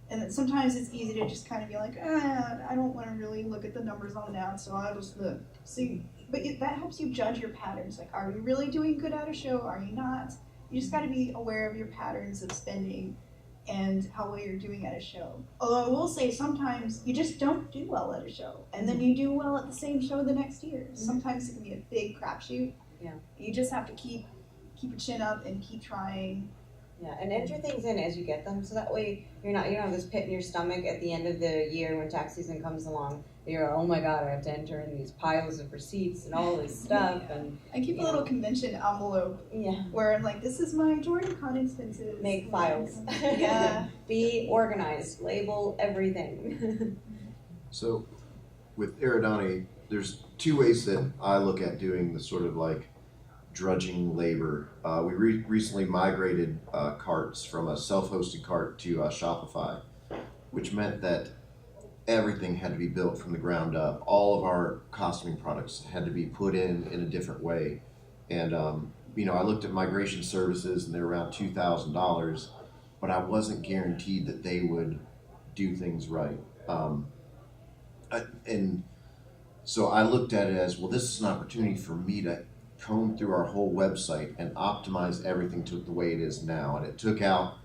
And then sometimes it's easy to just kind of be like, I don't want to really look at the numbers on that, so I'll just look. But that helps you judge your patterns. Like, are you really doing good at a show? Are you not? You just got to be aware of your patterns of spending and how well you're doing at a show. Although I will say sometimes you just don't do well at a show, and then you do well at the same show the next year. Sometimes it can be a big crapshoot. Yeah. You just have to keep your chin up and keep trying. Yeah, and enter things in as you get them, so that way you don't have this pit in your stomach at the end of the year when tax season comes along. You're, oh my god, I have to enter in these piles of receipts and all this stuff. And I keep a little convention envelope where I'm like, this is my JordanCon expenses. Make files. Yeah. Be organized. Label everything. So with Aerodani, there's two ways that I look at doing the sort of like drudging labor. We recently migrated carts from a self-hosted cart to Shopify, which meant that everything had to be built from the ground up. All of our costuming products had to be put in a different way. And, I looked at migration services and they're around $2,000, but I wasn't guaranteed that they would do things right. And so I looked at it as, well, this is an opportunity for me to comb through our whole website and optimize everything to the way it is now. And it took out,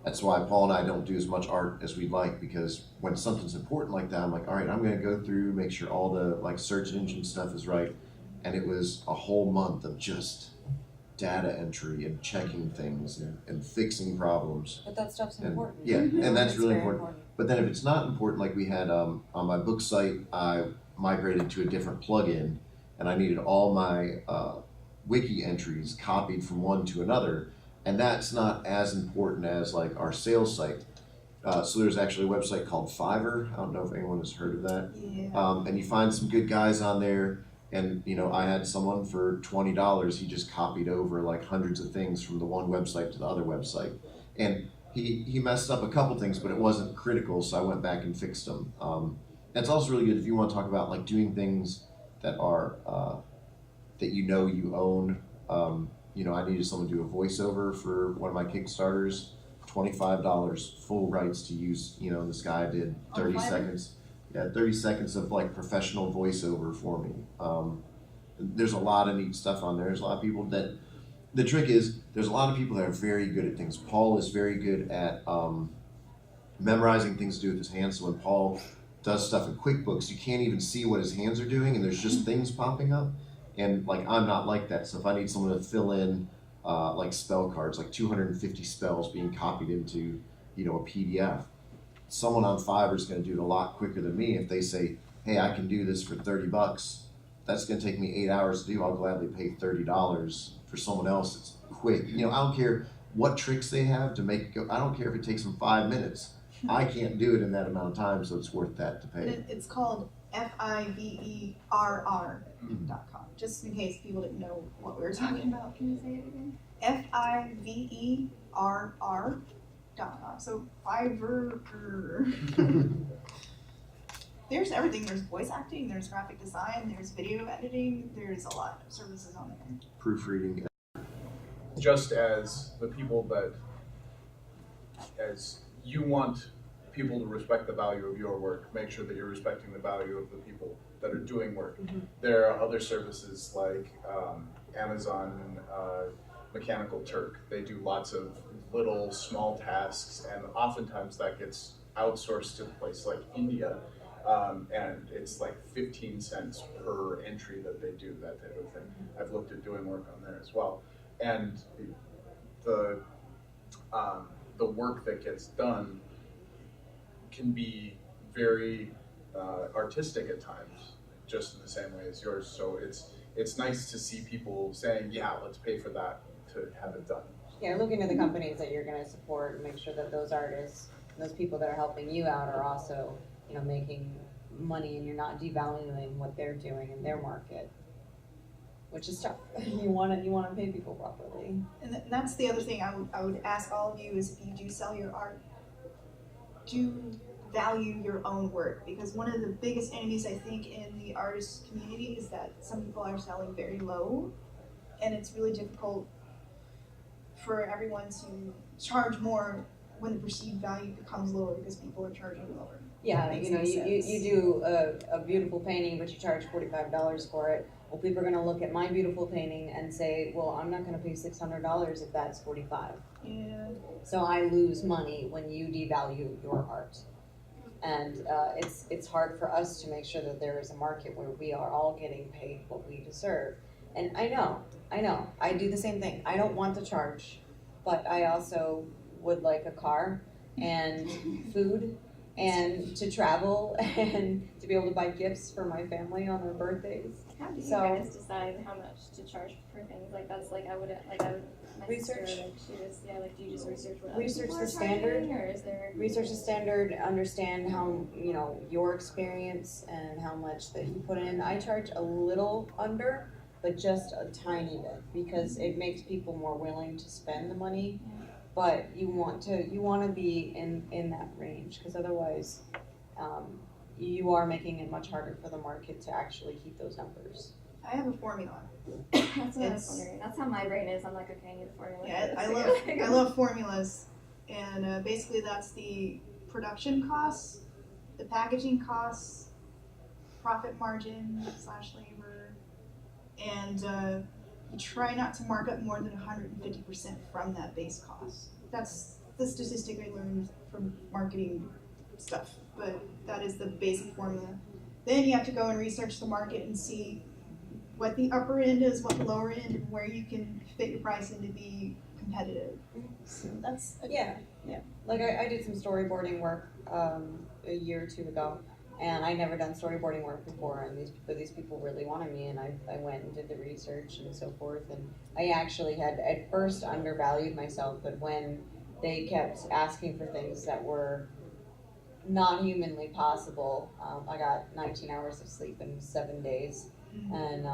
that's why Paul and I don't do as much art as we'd like, because when something's important like that, I'm like, all right, I'm going to go through, make sure all the search engine stuff is right. And it was a whole month of just data entry and checking things and fixing problems. But that stuff's important. Yeah, and that's really very important. But then if it's not important, like we had on my book site, I migrated to a different plugin, and I needed all my wiki entries copied from one to another. And that's not as important as like our sales site. So there's actually a website called Fiverr. I don't know if anyone has heard of that. Yeah. And you find some good guys on there. And I had someone for $20. He just copied over like hundreds of things from the one website to the other website. And he messed up a couple things, but it wasn't critical. So I went back and fixed them. It's also really good if you want to talk about like doing things that are that you own. I needed someone to do a voiceover for one of my Kickstarters, $25, full rights to use, this guy did 30 seconds. Yeah, 30 seconds of like professional voiceover for me. There's a lot of neat stuff on there. There's a lot of people the trick is, there's a lot of people that are very good at things. Paul is very good at memorizing things to do with his hands. So when Paul does stuff in QuickBooks, you can't even see what his hands are doing, and there's just things popping up. And like, I'm not like that. So if I need someone to fill in like spell cards, like 250 spells being copied into, a PDF. Someone on Fiverr is going to do it a lot quicker than me. If they say, hey, I can do this for $30, that's going to take me 8 hours to do. I'll gladly pay $30. For someone else, it's quick. I don't care what tricks they have to make it go. I don't care if it takes them 5 minutes. I can't do it in that amount of time, so it's worth that to pay. It's called FIVERR.com, just in case people didn't know what we were talking about. Can you say it again? FIVERR.com. So Fiverr. There's everything. There's voice acting, there's graphic design, there's video editing, there's a lot of services on there. Proofreading. Just as the people as you want people to respect the value of your work, make sure that you're respecting the value of the people that are doing work. Mm-hmm. There are other services like Amazon Mechanical Turk. They do lots of little small tasks, and oftentimes that gets outsourced to a place like India, and it's like 15 cents per entry that they do, that type of thing. I've looked at doing work on there as well, and the work that gets done can be very artistic at times, just in the same way as yours. So it's nice to see people saying, yeah, let's pay for that to have it done. Yeah, looking at the companies that you're going to support and make sure that those artists, those people that are helping you out are also, making money, and you're not devaluing what they're doing in their market, which is tough. You want to pay people properly. And that's the other thing I would ask all of you is, if you do sell your art, do value your own work, because one of the biggest enemies I think in the artist community is that some people are selling very low, and it's really difficult for everyone to charge more when the perceived value becomes lower because people are charging lower. Yeah, you do a beautiful painting, but you charge $45 for it. Well, people are going to look at my beautiful painting and say, well, I'm not going to pay $600 if that's $45. Yeah. So I lose money when you devalue your art. And it's hard for us to make sure that there is a market where we are all getting paid what we deserve. And I know, I do the same thing. I don't want to charge, but I also would like a car and food and to travel and to be able to buy gifts for my family on their birthdays. How do you guys decide how much to charge for things like that's like I would my Research. sister, like she was do you just research what Research other the people are standard. charging, or is there Research the standard, understand how, your experience and how much that you put in. I charge a little under, but just a tiny bit, because it makes people more willing to spend the money. But you want to be in that range, because otherwise you are making it much harder for the market to actually keep those numbers. I have a formula. That's what I was wondering. That's how my brain is. I'm like, okay, I need a formula. Yeah, I I love formulas, and basically that's the production costs, the packaging costs, profit margin / labor, and you try not to mark up more than 150% from that base cost. That's the statistic I learned from marketing stuff, but that is the basic formula. Then you have to go and research the market and see what the upper end is, what the lower end, and where you can fit your price in to be competitive. So that's Yeah. Like I did some storyboarding work a year or two ago, and I never done storyboarding work before, and these people really wanted me, and I went and did the research and so forth, and I actually had at first undervalued myself, but when they kept asking for things that were not humanly possible, I got 19 hours of sleep in 7 days, and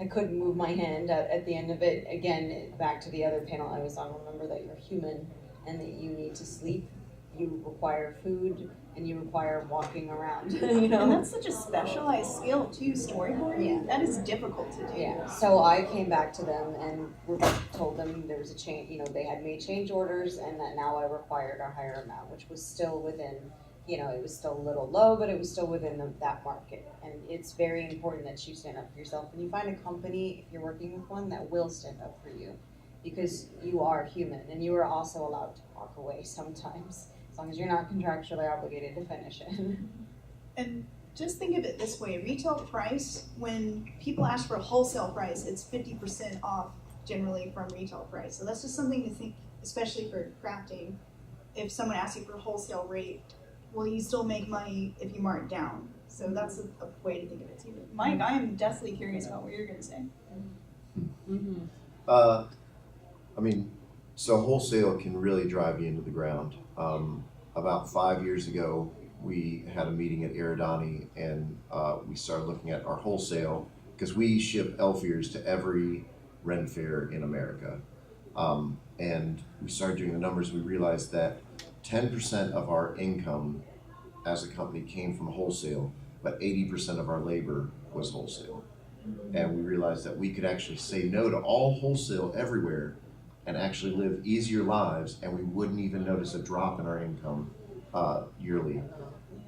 I couldn't move my hand at the end of it. Again, back to the other panel I was on, remember that you're human and that you need to sleep, you require food, and you require walking around, And that's such a specialized skill too, storyboarding. Yeah. That is difficult to do. Yeah, so I came back to them and told them there was a change, they had made change orders, and that now I required a higher amount, which was still within, it was still a little low, but it was still within that market. And it's very important that you stand up for yourself, and you find a company, if you're working with one, that will stand up for you, because you are human, and you are also allowed to walk away sometimes, as long as you're not contractually obligated to finish it. And just think of it this way, retail price, when people ask for a wholesale price, it's 50% off generally from retail price. So that's just something to think, especially for crafting. If someone asks you for a wholesale rate, will you still make money if you mark down? So that's a way to think of it too. Mike, I am definitely curious about what you're going to say. I mean, so wholesale can really drive you into the ground. About 5 years ago, we had a meeting at Adomanis, and we started looking at our wholesale, because we ship elf ears to every Ren fair in America. And we started doing the numbers, we realized that 10% of our income as a company came from wholesale, but 80% of our labor was wholesale. And we realized that we could actually say no to all wholesale everywhere and actually live easier lives, and we wouldn't even notice a drop in our income yearly.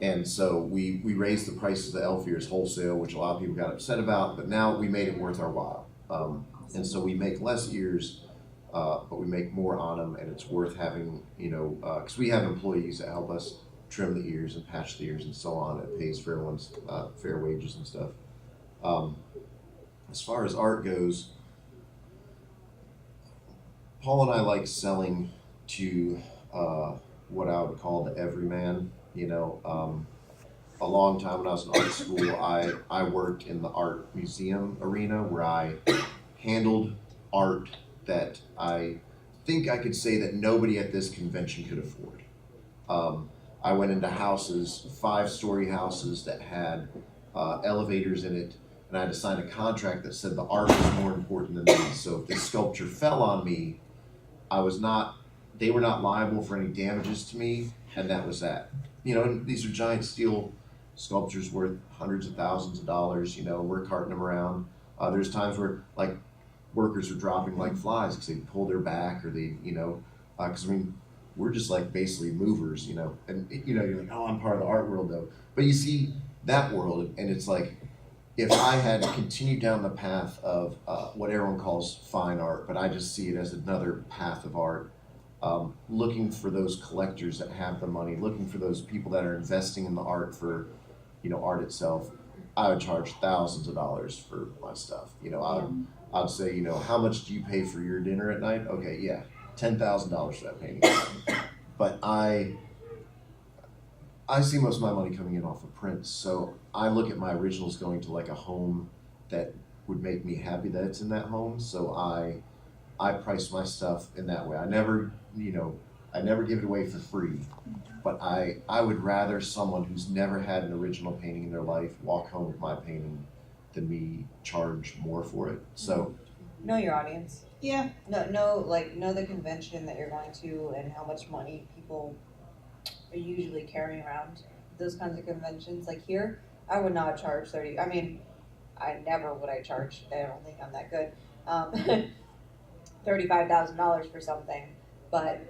And so we raised the prices of the elf ears wholesale, which a lot of people got upset about, but now we made it worth our while. And so we make less ears, but we make more on them, and it's worth having, because we have employees that help us trim the ears and patch the ears and so on. It pays for everyone's fair wages and stuff. As far as art goes, Paul and I like selling to what I would call the everyman. A long time when I was in art school, I worked in the art museum arena where I handled art that I think I could say that nobody at this convention could afford. I went into houses, 5-story houses that had elevators in it, and I had to sign a contract that said the art was more important than me. So if the sculpture fell on me, they were not liable for any damages to me, and that was that. And these are giant steel sculptures worth hundreds of thousands of dollars. We're carting them around. There's times where workers are dropping like flies because they pull their back, or they, because we're just basically movers, and you're like, oh, I'm part of the art world though. But you see that world, and it's like, if I had continued down the path of what everyone calls fine art, but I just see it as another path of art, looking for those collectors that have the money, looking for those people that are investing in the art for, art itself, I would charge thousands of dollars for my stuff. I'd say, how much do you pay for your dinner at night? Okay, yeah, $10,000 for that painting. But I see most of my money coming in off of prints, so I look at my originals going to a home that would make me happy that it's in that home. So I price my stuff in that way. I never give it away for free, but I would rather someone who's never had an original painting in their life walk home with my painting than me charge more for it. So Know your audience. Yeah. Know the convention that you're going to and how much money people are usually carrying around those kinds of conventions. Like here, I would not charge 30. I mean, I never would I charge. I don't think I'm that good. $35,000 for something, but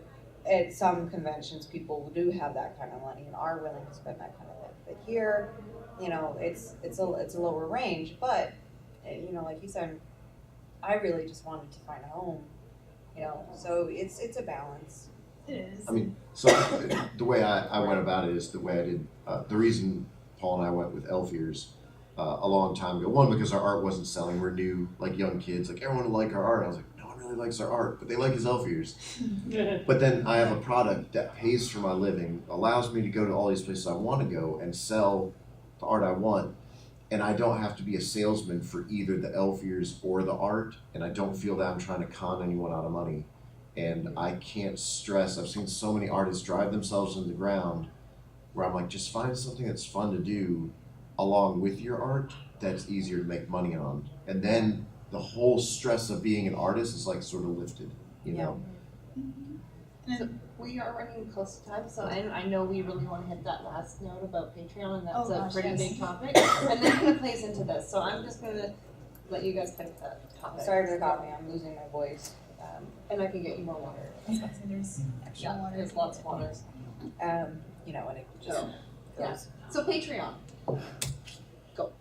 at some conventions, people do have that kind of money and are willing to spend that kind of money. But here, it's a lower range. But like you said, I really just wanted to find a home. So it's a balance. It is. I mean, so the way I went about it is the way I did. The reason Paul and I went with elf ears a long time ago. One, because our art wasn't selling. We're new, young kids. Everyone would like our art. I was like, no one really likes our art, but they like his elf ears. But then I have a product that pays for my living, allows me to go to all these places I want to go and sell the art I want. And I don't have to be a salesman for either the elf ears or the art. And I don't feel that I'm trying to con anyone out of money. And I can't stress, I've seen so many artists drive themselves into the ground where I'm like, just find something that's fun to do along with your art that's easier to make money on. And then the whole stress of being an artist is sort of lifted, you know? So we are running close to time, so I know we really want to hit that last note about Patreon, and that's a pretty big topic. And that kind of plays into this, so I'm just going to let you guys pick that topic. Sorry for the coffee, I'm losing my voice. And I can get you more water. There's extra water. There's lots of waters. And it just goes. So Patreon. Go.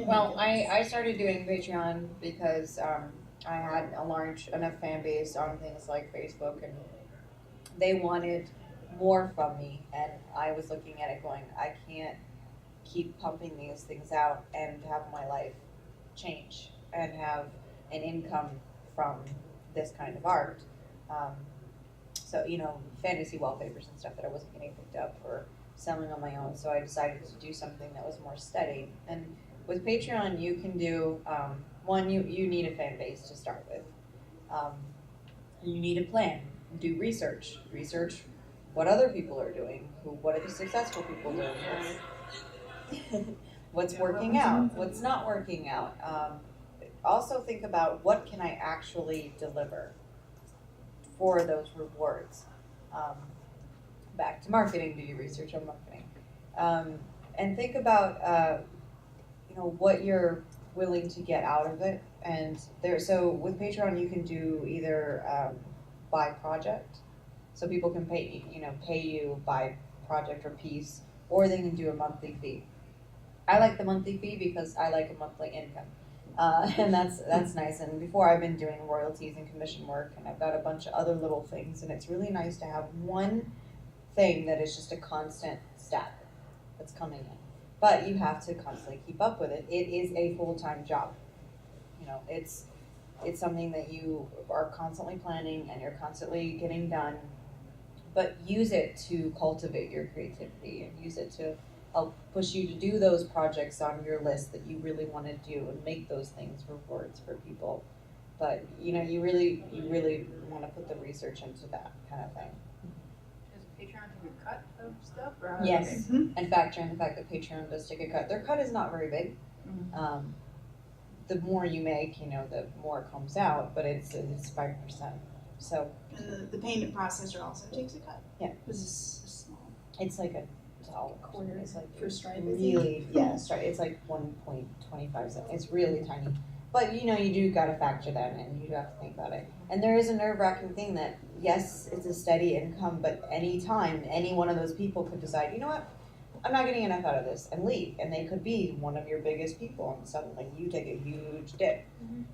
Well, I started doing Patreon because I had a large enough fan base on things like Facebook, and they wanted more from me, and I was looking at it going, I can't keep pumping these things out and have my life change and have an income from this kind of art. So, fantasy wallpapers and stuff that I wasn't getting picked up or selling on my own. So I decided to do something that was more steady. And with Patreon, you can do, one, you need a fan base to start with. You need a plan. Do research. Research what other people are doing. What are the successful people doing? What's working out? What's not working out? Also think about what can I actually deliver for those rewards. Back to marketing. Do your research on marketing. And think about what you're willing to get out of it. And so with Patreon, you can do either by project, so people can pay you by project or piece, or they can do a monthly fee. I like the monthly fee because I like a monthly income, and that's nice. And before, I've been doing royalties and commission work, and I've got a bunch of other little things, and it's really nice to have one thing that is just a constant stat that's coming in. But you have to constantly keep up with it. It is a full-time job. It's something that you are constantly planning and you're constantly getting done. But use it to cultivate your creativity and use it to help push you to do those projects on your list that you really want to do and make those things rewards for people. But you really want to put the research into that kind of thing. Does Patreon take a cut of stuff? Or Yes. In fact, that Patreon does take a cut. Their cut is not very big. The more you make, the more it comes out, but it's 5%. So. And the payment processor also takes a cut. Yeah. This is small. It's like a dollar. Quarter It's like for Stripe, I really, yeah, Stripe. It's like 1.25 cents. It's really tiny. But you do got to factor that in. You do have to think about it. And there is a nerve-wracking thing that, yes, it's a steady income, but anytime any one of those people could decide, you know what, I'm not getting enough out of this, and leave. And they could be one of your biggest people, and suddenly you take a huge dip. And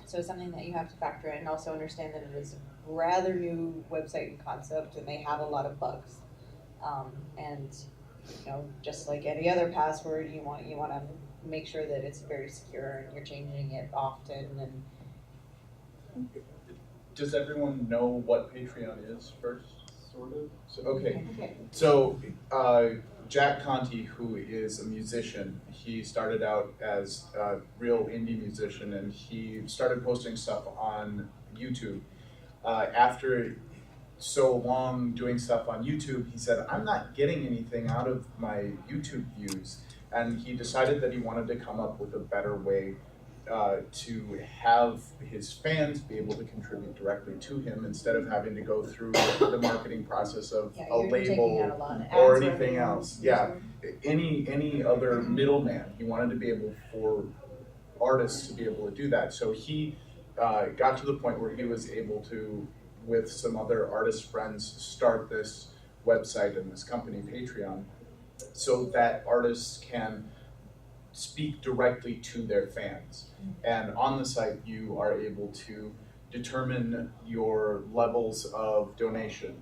so it's something that you have to factor in, and also understand that it is a rather new website and concept, and they have a lot of bugs. And just like any other password, you want to make sure that it's very secure and you're changing it often. And Does everyone know what Patreon is first? Sort of. So, okay. Okay. So Jacunski, who is a musician, he started out as a real indie musician, and he started posting stuff on YouTube. After so long doing stuff on YouTube, he said, I'm not getting anything out of my YouTube views. And he decided that he wanted to come up with a better way to have his fans be able to contribute directly to him instead of having to go through the marketing process of yeah, a you're taking out a label lot of or ads anything revenue. else. Yeah, any other middleman. He wanted to be able for artists to be able to do that. So he got to the point where he was able to, with some other artist friends, start this website and this company, Patreon, so that artists can speak directly to their fans. And on the site, you are able to determine your levels of donation.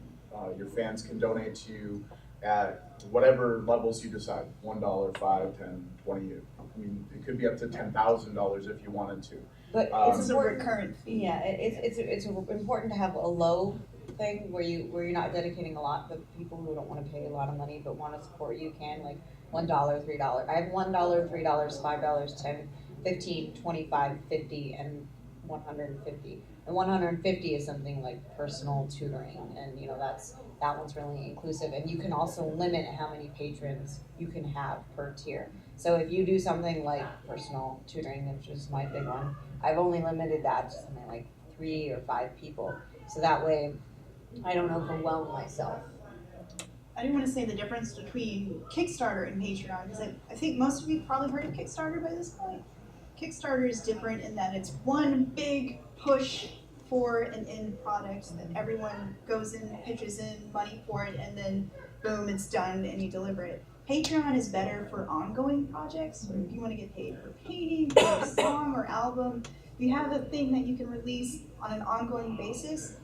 Your fans can donate to you at whatever levels you decide, $1, $5, $10, $20. I mean, it could be up to $10,000 if you wanted to. But This it's is a important. recurrent fee. Yeah, it's important to have a low thing where you're not dedicating a lot, but people who don't want to pay a lot of money but want to support you can, like $1, $3. I have $1, $3, $5, 10, 15, 25, 50, and 150. And 150 is something like personal tutoring, and that one's really inclusive. And you can also limit how many patrons you can have per tier. So if you do something like personal tutoring, which is my big one, I've only limited that to something like 3 or 5 people. So that way I don't overwhelm myself. I do want to say the difference between Kickstarter and Patreon, because I think most of you probably heard of Kickstarter by this point. Kickstarter is different in that it's one big push for an end product that everyone goes in, pitches in money for it, and then boom, it's done and you deliver it. Patreon is better for ongoing projects, or if you want to get paid for painting, for a song or album, you have a thing that you can release on an ongoing basis.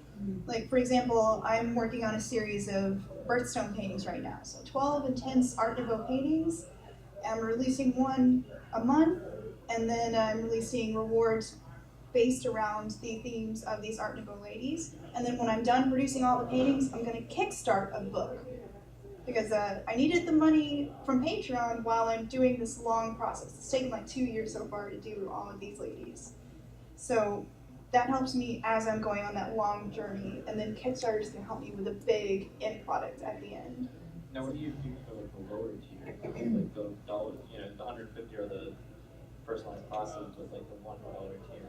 Like, for example, I'm working on a series of birthstone paintings right now. So 12 intense Art Nouveau paintings. I'm releasing one a month, and then I'm releasing rewards based around the themes of these Art Nouveau ladies. And then when I'm done producing all the paintings, I'm going to kickstart a book. Because I needed the money from Patreon while I'm doing this long process. It's taken like 2 years so far to do all of these ladies. So that helps me as I'm going on that long journey. And then Kickstarter is going to help me with a big end product at the end. Now, what do you do for like the lower tier? Like the dollar, the 150 or the personalized classes with like the $1 tier?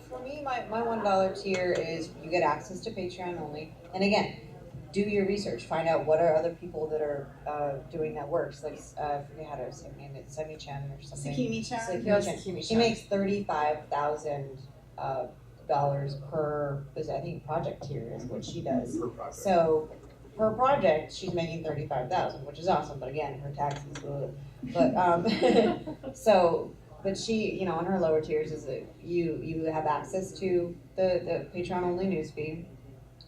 For me, my $1 tier is you get access to Patreon only. And again, do your research. Find out what are other people that are doing that works. Like, I forget how to say her name. It's Semi-chan or something. Sakimi-chan. She makes $35,000 per, I think, project tier is what she does. Per project. So per project, she's making $35,000, which is awesome. But again, her taxes. But but she, on her lower tiers is that you have access to the Patreon only newsfeed.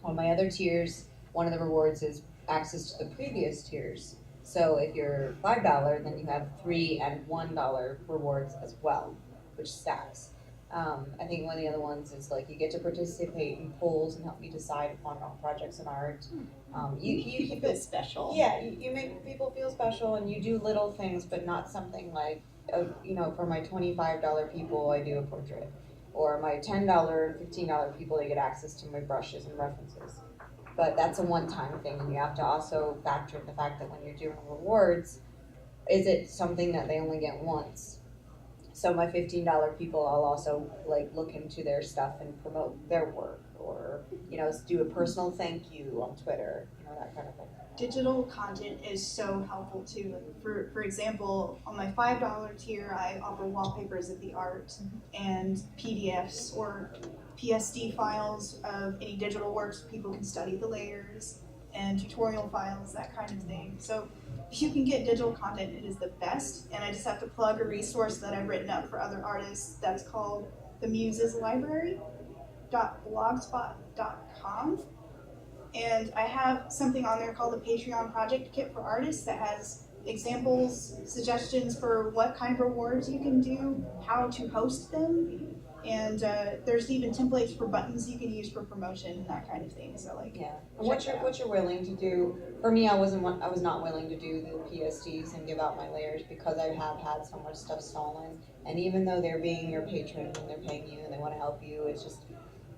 On my other tiers, one of the rewards is access to the previous tiers. So if you're $5, then you have $3 and $1 rewards as well, which stacks. I think one of the other ones is like you get to participate in polls and help me decide upon projects and art. You keep it special. Yeah, you make people feel special, and you do little things, but not something like, for my $25 people, I do a portrait. Or my $10 and $15 people, they get access to my brushes and references. But that's a one-time thing, and you have to also factor in the fact that when you're doing rewards, is it something that they only get once? So my $15 people, I'll also look into their stuff and promote their work, or do a personal thank you on Twitter, that kind of thing. Digital content is so helpful too. For example, on my $5 tier, I offer wallpapers of the art and PDFs or PSD files of any digital works. People can study the layers, and tutorial files, that kind of thing. So if you can get digital content, it is the best. And I just have to plug a resource that I've written up for other artists that's called the Muses Library.blogspot.com. And I have something on there called the Patreon Project Kit for Artists that has examples, suggestions for what kind of rewards you can do, how to host them, and there's even templates for buttons you can use for promotion and that kind of thing. So yeah, and what you're willing to do. For me, I was not willing to do the PSDs and give out my layers because I have had so much stuff stolen. And even though they're being your patron and they're paying you and they want to help you, it's just.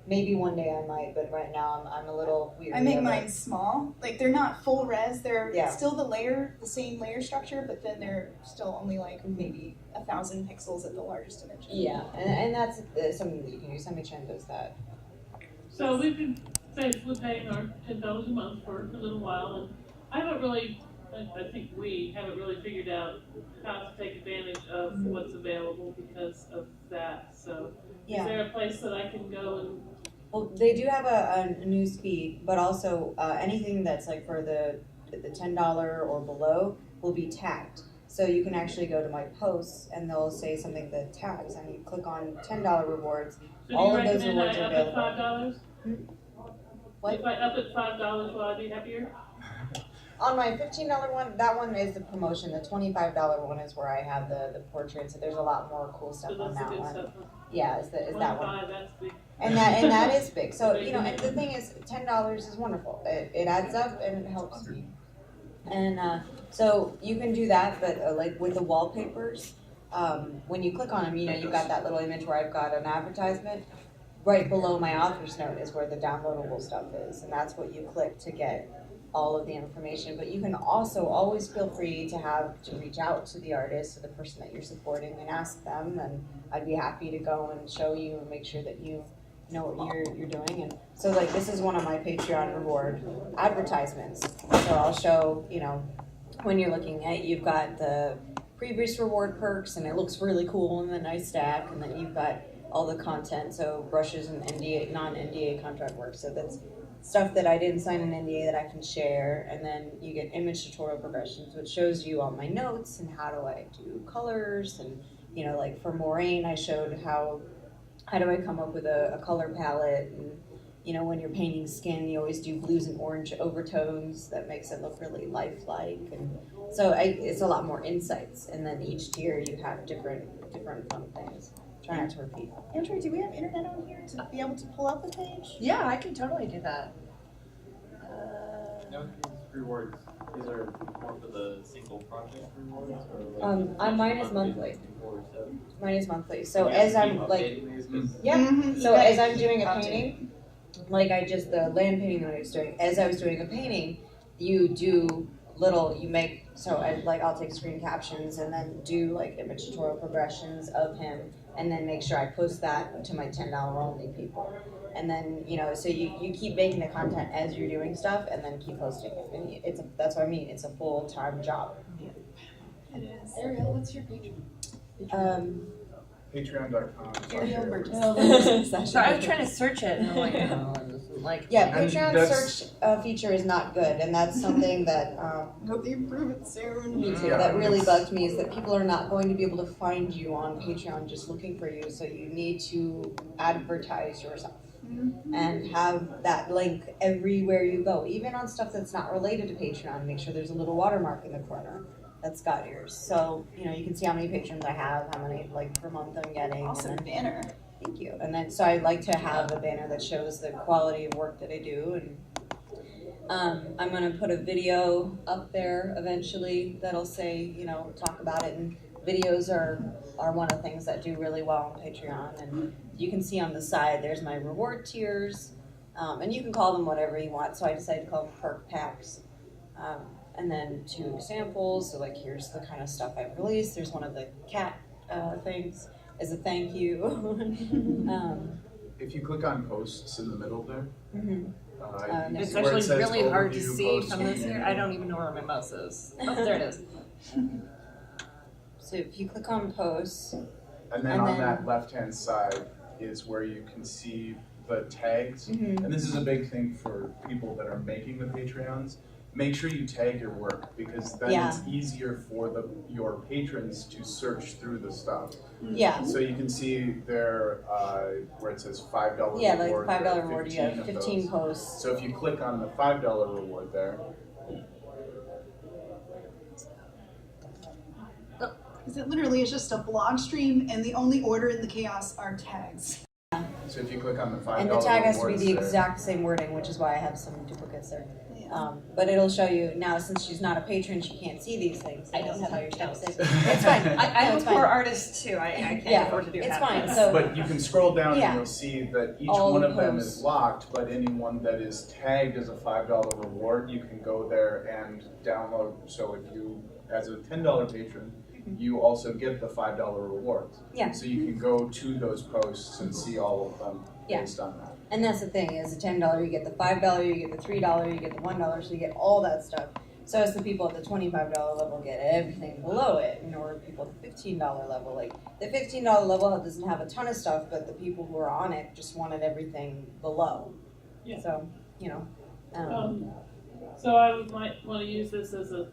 Maybe one day I might, but right now I'm a little weird. I make mine small. They're not full res. They're still the same layer structure, but then they're still only maybe 1,000 pixels at the largest dimension. Yeah, and that's something that you can do. Semi-Chan does that. So we've been faithfully paying our $10 a month for a little while, and I think we haven't really figured out how to take advantage of what's available because of that. So is there a place that I can go and... Well, they do have a news feed, but also anything that's for the $10 or below will be tagged. So you can actually go to my posts and they'll say something that tags, and you click on $10 rewards. So all of those rewards are available. Up at $5? What? If I up at $5, will I be happier? On my $15 one, that one is the promotion. The $25 one is where I have the portraits. So there's a lot more cool stuff on that one. Stuff. Yeah, is that one. That's big. And that is big. So and the thing is, $10 is wonderful. It adds up and it helps me. And so you can do that, but with the wallpapers, when you click on them, you've got that little image where I've got an advertisement. Right below my author's note is where the downloadable stuff is, and that's what you click to get all of the information. But you can also always feel free to reach out to the artist or the person that you're supporting and ask them, and I'd be happy to go and show you and make sure that you know what you're doing. And so this is one of my Patreon reward advertisements. So I'll show, when you're looking at, you've got the previous reward perks and it looks really cool in the nice stack, and then you've got all the content, so brushes and non-NDA contract work. So that's stuff that I didn't sign an NDA that I can share, and then you get image tutorial progressions, which shows you all my notes and how do I do colors, and for Moraine, I showed how do I come up with a color palette, and when you're painting skin, you always do blues and orange overtones that makes it look really lifelike, and so it's a lot more insights, and then each tier you have different fun things. Try not to repeat. Andrew, do we have internet on here to be able to pull up the page? Yeah, I can totally do that. Now, these rewards, these are more for the single project rewards, or like Mine is monthly. or so? Mine is monthly. So You as keep I'm like, updating these 'cause yeah. Mhm. So You as gotta I'm doing a update. painting, like the land painting that I was doing, as I was doing a painting, you do you make, so I'll take screen captions and then do like image tutorial progressions of him and then make sure I post that to my $10 only people. And then, so you keep making the content as you're doing stuff and then keep posting it. And that's what I mean, it's a full-time job. It is. Ariel, what's your Patreon? Patreon.com/Ariel. So I was trying to search it and I'm like, oh, this is like. Yeah, And Patreon that's- search feature is not good, and that's something that Hope they improve it soon. me too. Yeah. That really bugged me is that people are not going to be able to find you on Patreon just looking for you. So you need to advertise yourself and have that link everywhere you go, even on stuff that's not related to Patreon. Make sure there's a little watermark in the corner that's got yours. So you can see how many patrons I have, how many per month I'm getting. Awesome and then, banner. thank you. And then so I like to have a banner that shows the quality of work that I do and. I'm going to put a video up there eventually that'll say, talk about it. And videos are one of the things that do really well on Patreon. And you can see on the side, there's my reward tiers. And you can call them whatever you want. So I decided to call them perk packs. And then 2 examples. So here's the kind of stuff I've released. There's one of the cat things as a thank you. If you click on posts in the middle there, It's where it actually says really hard to overview see posts from this here. I don't even know where my mouse is. Oh, there it is. So if you click on posts, And then on that left-hand side is where you can see the tags. And this is a big thing for people that are making the Patreons. Make sure you tag your work because then it's easier for your patrons to search through the stuff. yeah. So you can see there where it says $5 Yeah, reward. like $5 there are reward, you have 15 of 15 those. posts. So if you click on the $5 reward there, Because it literally is just a blog stream, and the only order in the chaos are tags. so if you click on the $5 And the tag has to be rewards the there, exact same wording, which is why I have some duplicates there. But it'll show you now, since she's not a patron, she can't see these things. I don't That's how have your any text notes. is. It's fine. I'm No, a it's poor fine. artist too. I can't Yeah, afford to do it's half fine. this. So But you can scroll down Yeah. and you'll see that each All one the of them posts. is locked, but anyone that is tagged as a $5 reward, you can go there and download. So if you, as a $10 patron, you also get the $5 rewards. Yeah. So you can go to those posts and see all of them Yeah. based on that. And that's the thing, is the $10, you get the $5, you get the $3, you get the $1, so you get all that stuff. So as the people at the $25 level get everything below it, in order people at the $15 level, the $15 level doesn't have a ton of stuff, but the people who are on it just wanted everything below. Yeah. So, So I might want to use this as a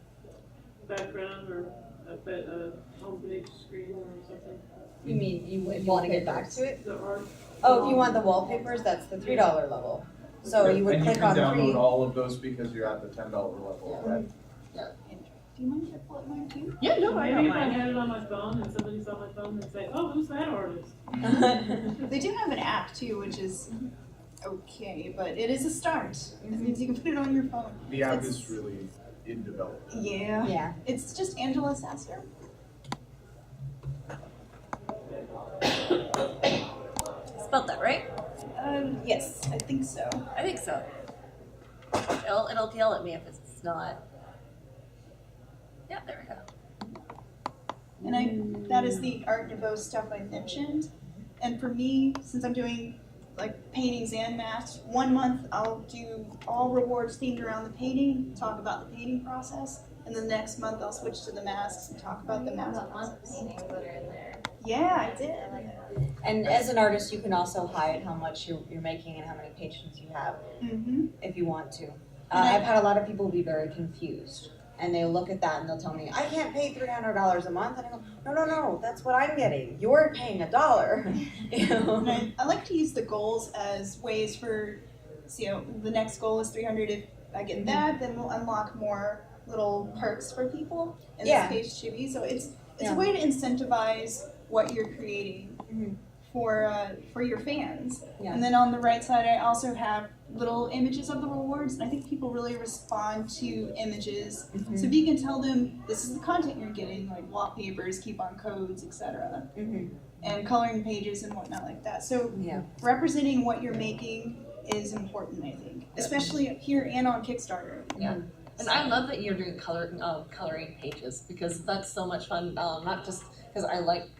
background or a homepage screen or something. you mean if you want to get back to it? The art. Oh, if you want the wallpapers, that's the $3 level. So you would and click you can on download 3. all of those because you're at the $10 level, right? Do you mind if I pull up mine too? Yeah, no, I Maybe don't if I mind. had it on my phone and somebody saw my phone and say, "Oh, who's that artist?" They do have an app too, which is okay, but it is a start. That means you can put it on your phone. The app It's- is really in development. Yeah. Yeah. It's just Angela Sasser. Spelled that right? Yes, I think so. I think so. It'll yell at me if it's not. Yeah, there we go. And that is the Art Nouveau stuff I mentioned. And for me, since I'm doing paintings and masks, 1 month I'll do all rewards themed around the painting, talk about the painting process, and the next month I'll switch to the masks and talk about the mask process. Paintings that are in there. Yeah, I did. And as an artist, you can also hide how much you're making and how many patrons you have, Mm-hmm. if you want to. And I've had a lot of people be very confused. And they'll look at that and they'll tell me, I can't pay $300 a month. And I go, no, that's what I'm getting. You're paying $1. You know? And I like to use the goals as ways for, the next goal is 300. If I get that, then we'll unlock more little perks for people. And Yeah. this page should be. So it's Yeah. a way to incentivize what you're creating for your fans. Yeah. And then on the right side, I also have little images of the rewards, and I think people really respond to images. So if you can tell them this is the content you're getting, like wallpapers, coupon codes, etc., and coloring pages and whatnot like that. So representing what you're making is important, I think, especially here and on Kickstarter. Yeah. And I love that you're doing coloring pages, because that's so much fun. Not just because I like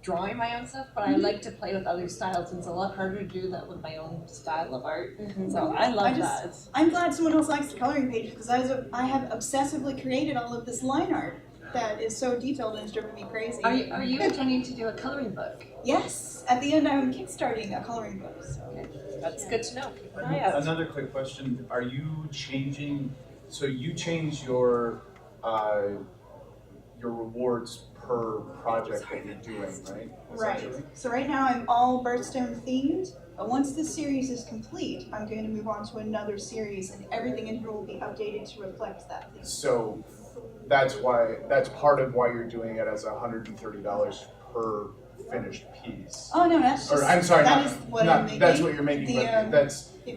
drawing my own stuff, but I like to play with other styles, and it's a lot harder to do that with my own style of art. So I love that. I'm glad someone else likes the coloring pages, because I have obsessively created all of this line art that is so detailed and it's driven me crazy. Are you intending to do a coloring book? Yes. At the end, I'm kickstarting a coloring book. So. That's good to know. Another quick question: are you changing? So you change your rewards per project that you're doing, right? Right. So right now I'm all Birthstone themed, but once this series is complete, I'm going to move on to another series, and everything in here will be updated to reflect that theme. So that's part of why you're doing it as $130 per finished piece. Oh no, that's just. Or I'm sorry, that is what I'm making. That's what you're making. The, but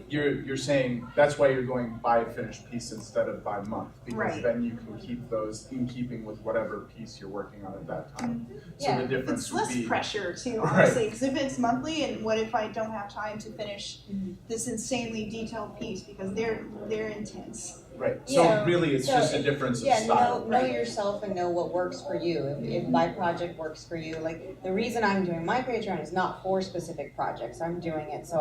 you're saying that's why you're going by finished piece instead of by month, because then you can keep those in keeping with whatever piece you're working on at that time. So the difference it's would less be pressure too, honestly. Because if it's monthly, and what if I don't have time to finish this insanely detailed piece, because they're intense. Right. So really, it's just a difference of style. Know yourself and know what works for you. If my project works for you, like the reason I'm doing my Patreon is not for specific projects. I'm doing it so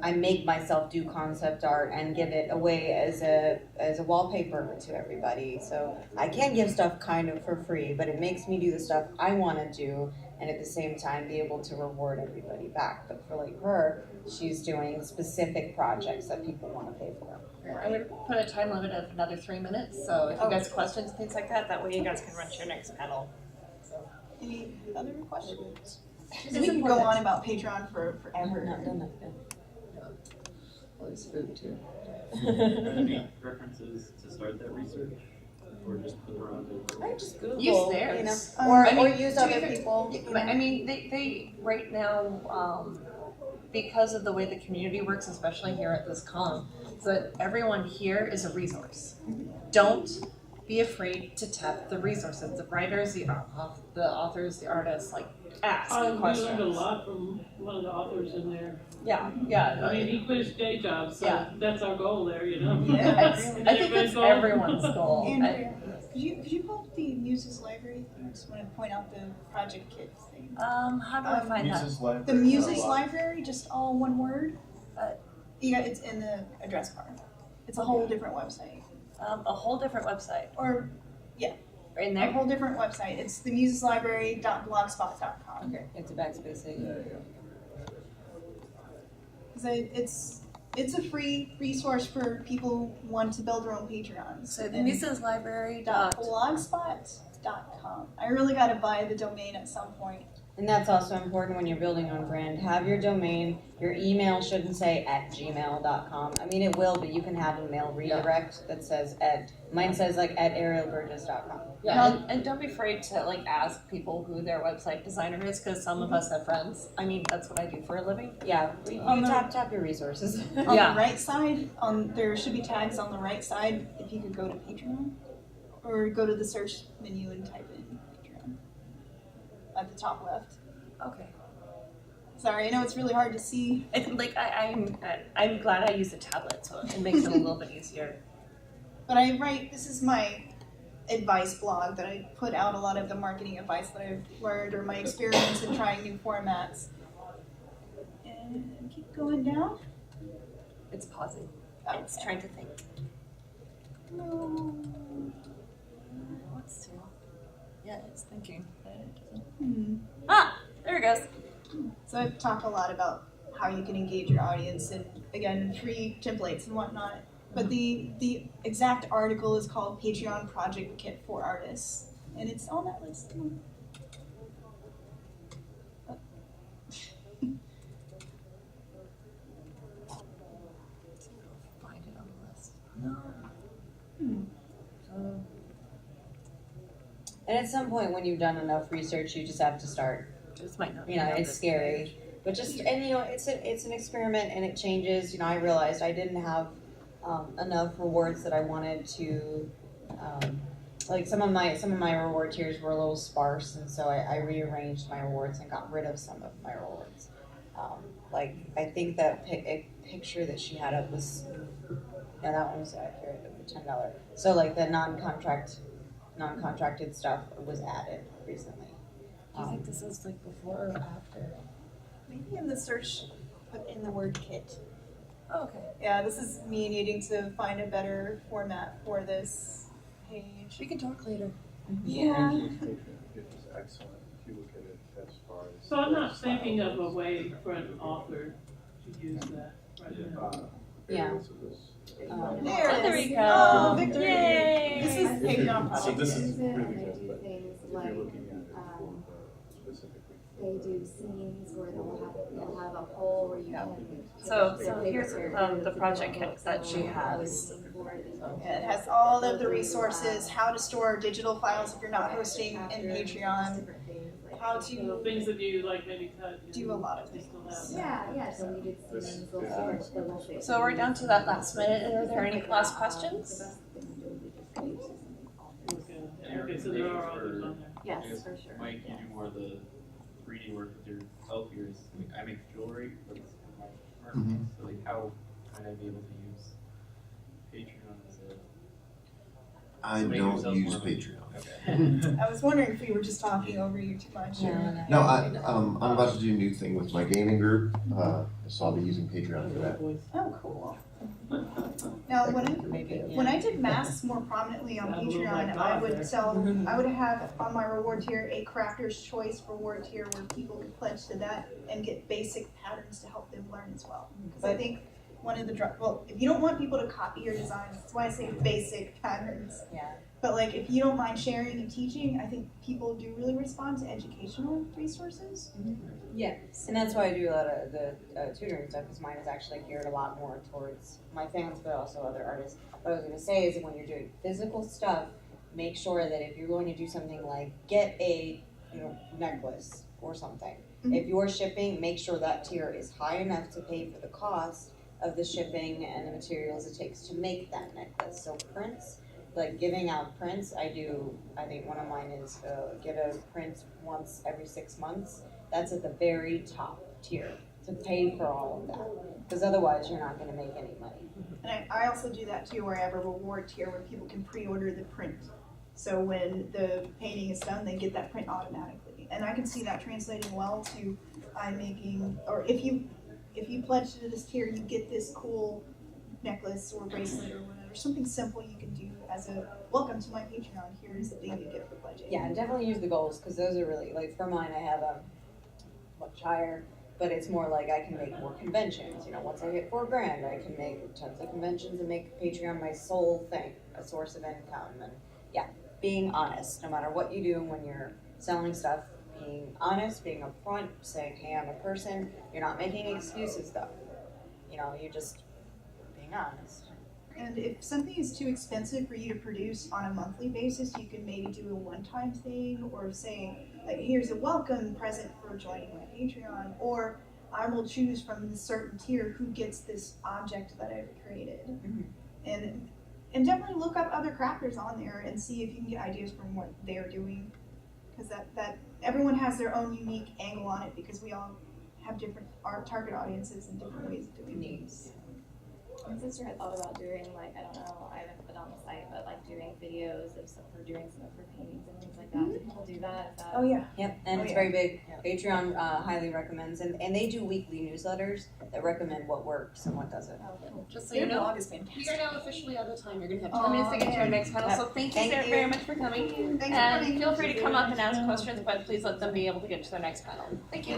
I make myself do concept art and give it away as a wallpaper to everybody. So I can give stuff kind of for free, but it makes me do the stuff I want to do, and at the same time be able to reward everybody back. But for like her, she's doing specific projects that people want to pay for. I would put a time limit of another 3 minutes, so if you guys have questions, things like that way you guys can run to your next panel. So. Any other questions? It's We can go important. on about Patreon forever. I'm not done that yet. Well, there's food too. Any references to start that research, or just put around it? I just Google, Use theirs. you know, or, I mean, or use other people. But I mean, they right now, because of the way the community works, especially here at this con, so that everyone here is a resource. Don't be afraid to tap the resources, the writers, the authors, the artists, like ask We questions. learned a lot from one of the authors in there. Yeah. I mean, he quit his day job, so that's our goal there, you know? Yeah. I think that's everyone's goal. Andrea, could you pull up the Muses library thing? I just want to point out the project kit thing. How do I find that? Muses library. The Muses library, just all one word. It's in the address bar. It's a whole different website. A whole different website. Or, yeah. In A there? whole different website. It's themuseslibrary.blogspot.com. Okay, it's a backspace. Because it's a free resource for people who want to build their own Patreons. So the Muses Library. .blogspot.com. I really got to buy the domain at some point. And that's also important when you're building on brand. Have your domain. Your email shouldn't say @gmail.com. I mean, it will, but you can have a mail redirect that says mine says like @arielburgess.com. Yeah, and don't be afraid to like ask people who their website designer is, because some of us have friends. I mean, that's what I do for a living. Yeah, you tap your resources. On the right side, there should be tags on the right side. If you could go to Patreon, or go to the search menu and type in Patreon at the top left. Okay. Sorry, I know it's really hard to see. I'm glad I use a tablet, so it makes it a little bit easier. But this is my advice blog that I put out a lot of the marketing advice that I've learned, or my experience in trying new formats. And keep going down. It's pausing. Okay. It's trying to think. No. What's to? Yeah, it's thinking. But it doesn't. There it goes. So I've talked a lot about how you can engage your audience, and again, free templates and whatnot. But the exact article is called Patreon Project Kit for Artists, and it's on that list. Find it on the list. No. And at some point when you've done enough research, you just have to start. This might not. You know, it's scary. But just, and you know, it's an experiment and it changes. You know, I realized I didn't have enough rewards that I wanted to, like some of my reward tiers were a little sparse, and so I rearranged my rewards and got rid of some of my rewards. Like I think that picture that she had up was, yeah, that one was accurate, the $10. So like the non-contracted stuff was added recently. Do you think this is like before or after? Maybe in the search, put in the word kit. Oh, okay. Yeah, this is me needing to find a better format for this page. We can talk later. Yeah. It was excellent if you look at it as far as. So I'm not thinking of a way for an author to use that right now. Yeah. There it is. we Oh, go. victory. Yay. This is Patreon So project. this is Use it, really and I good, do but things if like, you're looking at it for the specifically. they do scenes where they'll have a hole where you can. So here's the project kit that she has. Yeah, it has all of the resources, how to store digital files if you're not hosting in Patreon, how So to things that you like maybe cut. do a lot of you things. still have. Yeah, deleted scenes, they'll fix. So we're down to that last minute. Are there any last questions? Okay, so there are others on there. Yes, I guess, for sure. Mike, you do more of the 3D work with yourself here. Like, I make jewelry, but it's my art. Mhm. So like, how might I be able to use Patreon as a? I Make don't yourself use more Patreon. Okay. I was wondering if we were just talking over you too much. or- No, I'm about to do a new thing with my gaming group, so I'll be using Patreon for that. Oh, cool. Now, when I did masks more prominently on Patreon, I would have on my reward tier a crafter's choice reward tier where people could pledge to that and get basic patterns to help them learn as well. Because I think one of the if you don't want people to copy your designs, that's why I say basic patterns. Yeah. But like, if you don't mind sharing and teaching, I think people do really respond to educational resources. Yeah, and that's why I do a lot of the tutoring stuff, because mine is actually geared a lot more towards my fans, but also other artists. What I was going to say is that when you're doing physical stuff, make sure that if you're going to do something like get a necklace or something, if you're shipping, make sure that tier is high enough to pay for the cost of the shipping and the materials it takes to make that necklace. So prints, like giving out prints, I think one of mine is get a print once every 6 months. That's at the very top tier to pay for all of that, because otherwise you're not going to make any money. And I also do that too, where I have a reward tier where people can pre-order the print. So when the painting is done, they get that print automatically. And I can see that translating well to I'm making, or if you pledge to this tier, you get this cool necklace or bracelet or whatever. Something simple you can do as a welcome to my Patreon. Here's the thing you get for pledging. Yeah, and definitely use the goals, because those are really, like for mine I have a much higher, but it's more like I can make more conventions. Once I hit $4,000, I can make tons of conventions and make Patreon my sole thing, a source of income. And yeah, being honest, no matter what you do when you're selling stuff, being honest, being upfront, saying, hey, I'm a person. You're not making excuses though. You're just being honest. And if something is too expensive for you to produce on a monthly basis, you can maybe do a one-time thing, or say, like, here's a welcome present for joining my Patreon, or I will choose from this certain tier who gets this object that I've created. And definitely look up other crafters on there and see if you can get ideas from what they're doing, because that everyone has their own unique angle on it, because we all have different target audiences and different ways of doing things. My sister had thought about doing, like, I don't know, I haven't put it on the site, but like doing videos of stuff for doing stuff for paintings and things like that. Do people do that? Is that? Oh yeah. Yep, and it's very big. Patreon highly recommends, and they do weekly newsletters that recommend what works and what doesn't. Oh, cool. Just so Their you know, blog is fantastic. we are now officially out of time. You're going to have 10 minutes to get to our next panel. So thank you Thank you. very much for coming. Thanks for And coming. feel free to come up and ask questions, but please let them be able to get to their next panel. Thank you.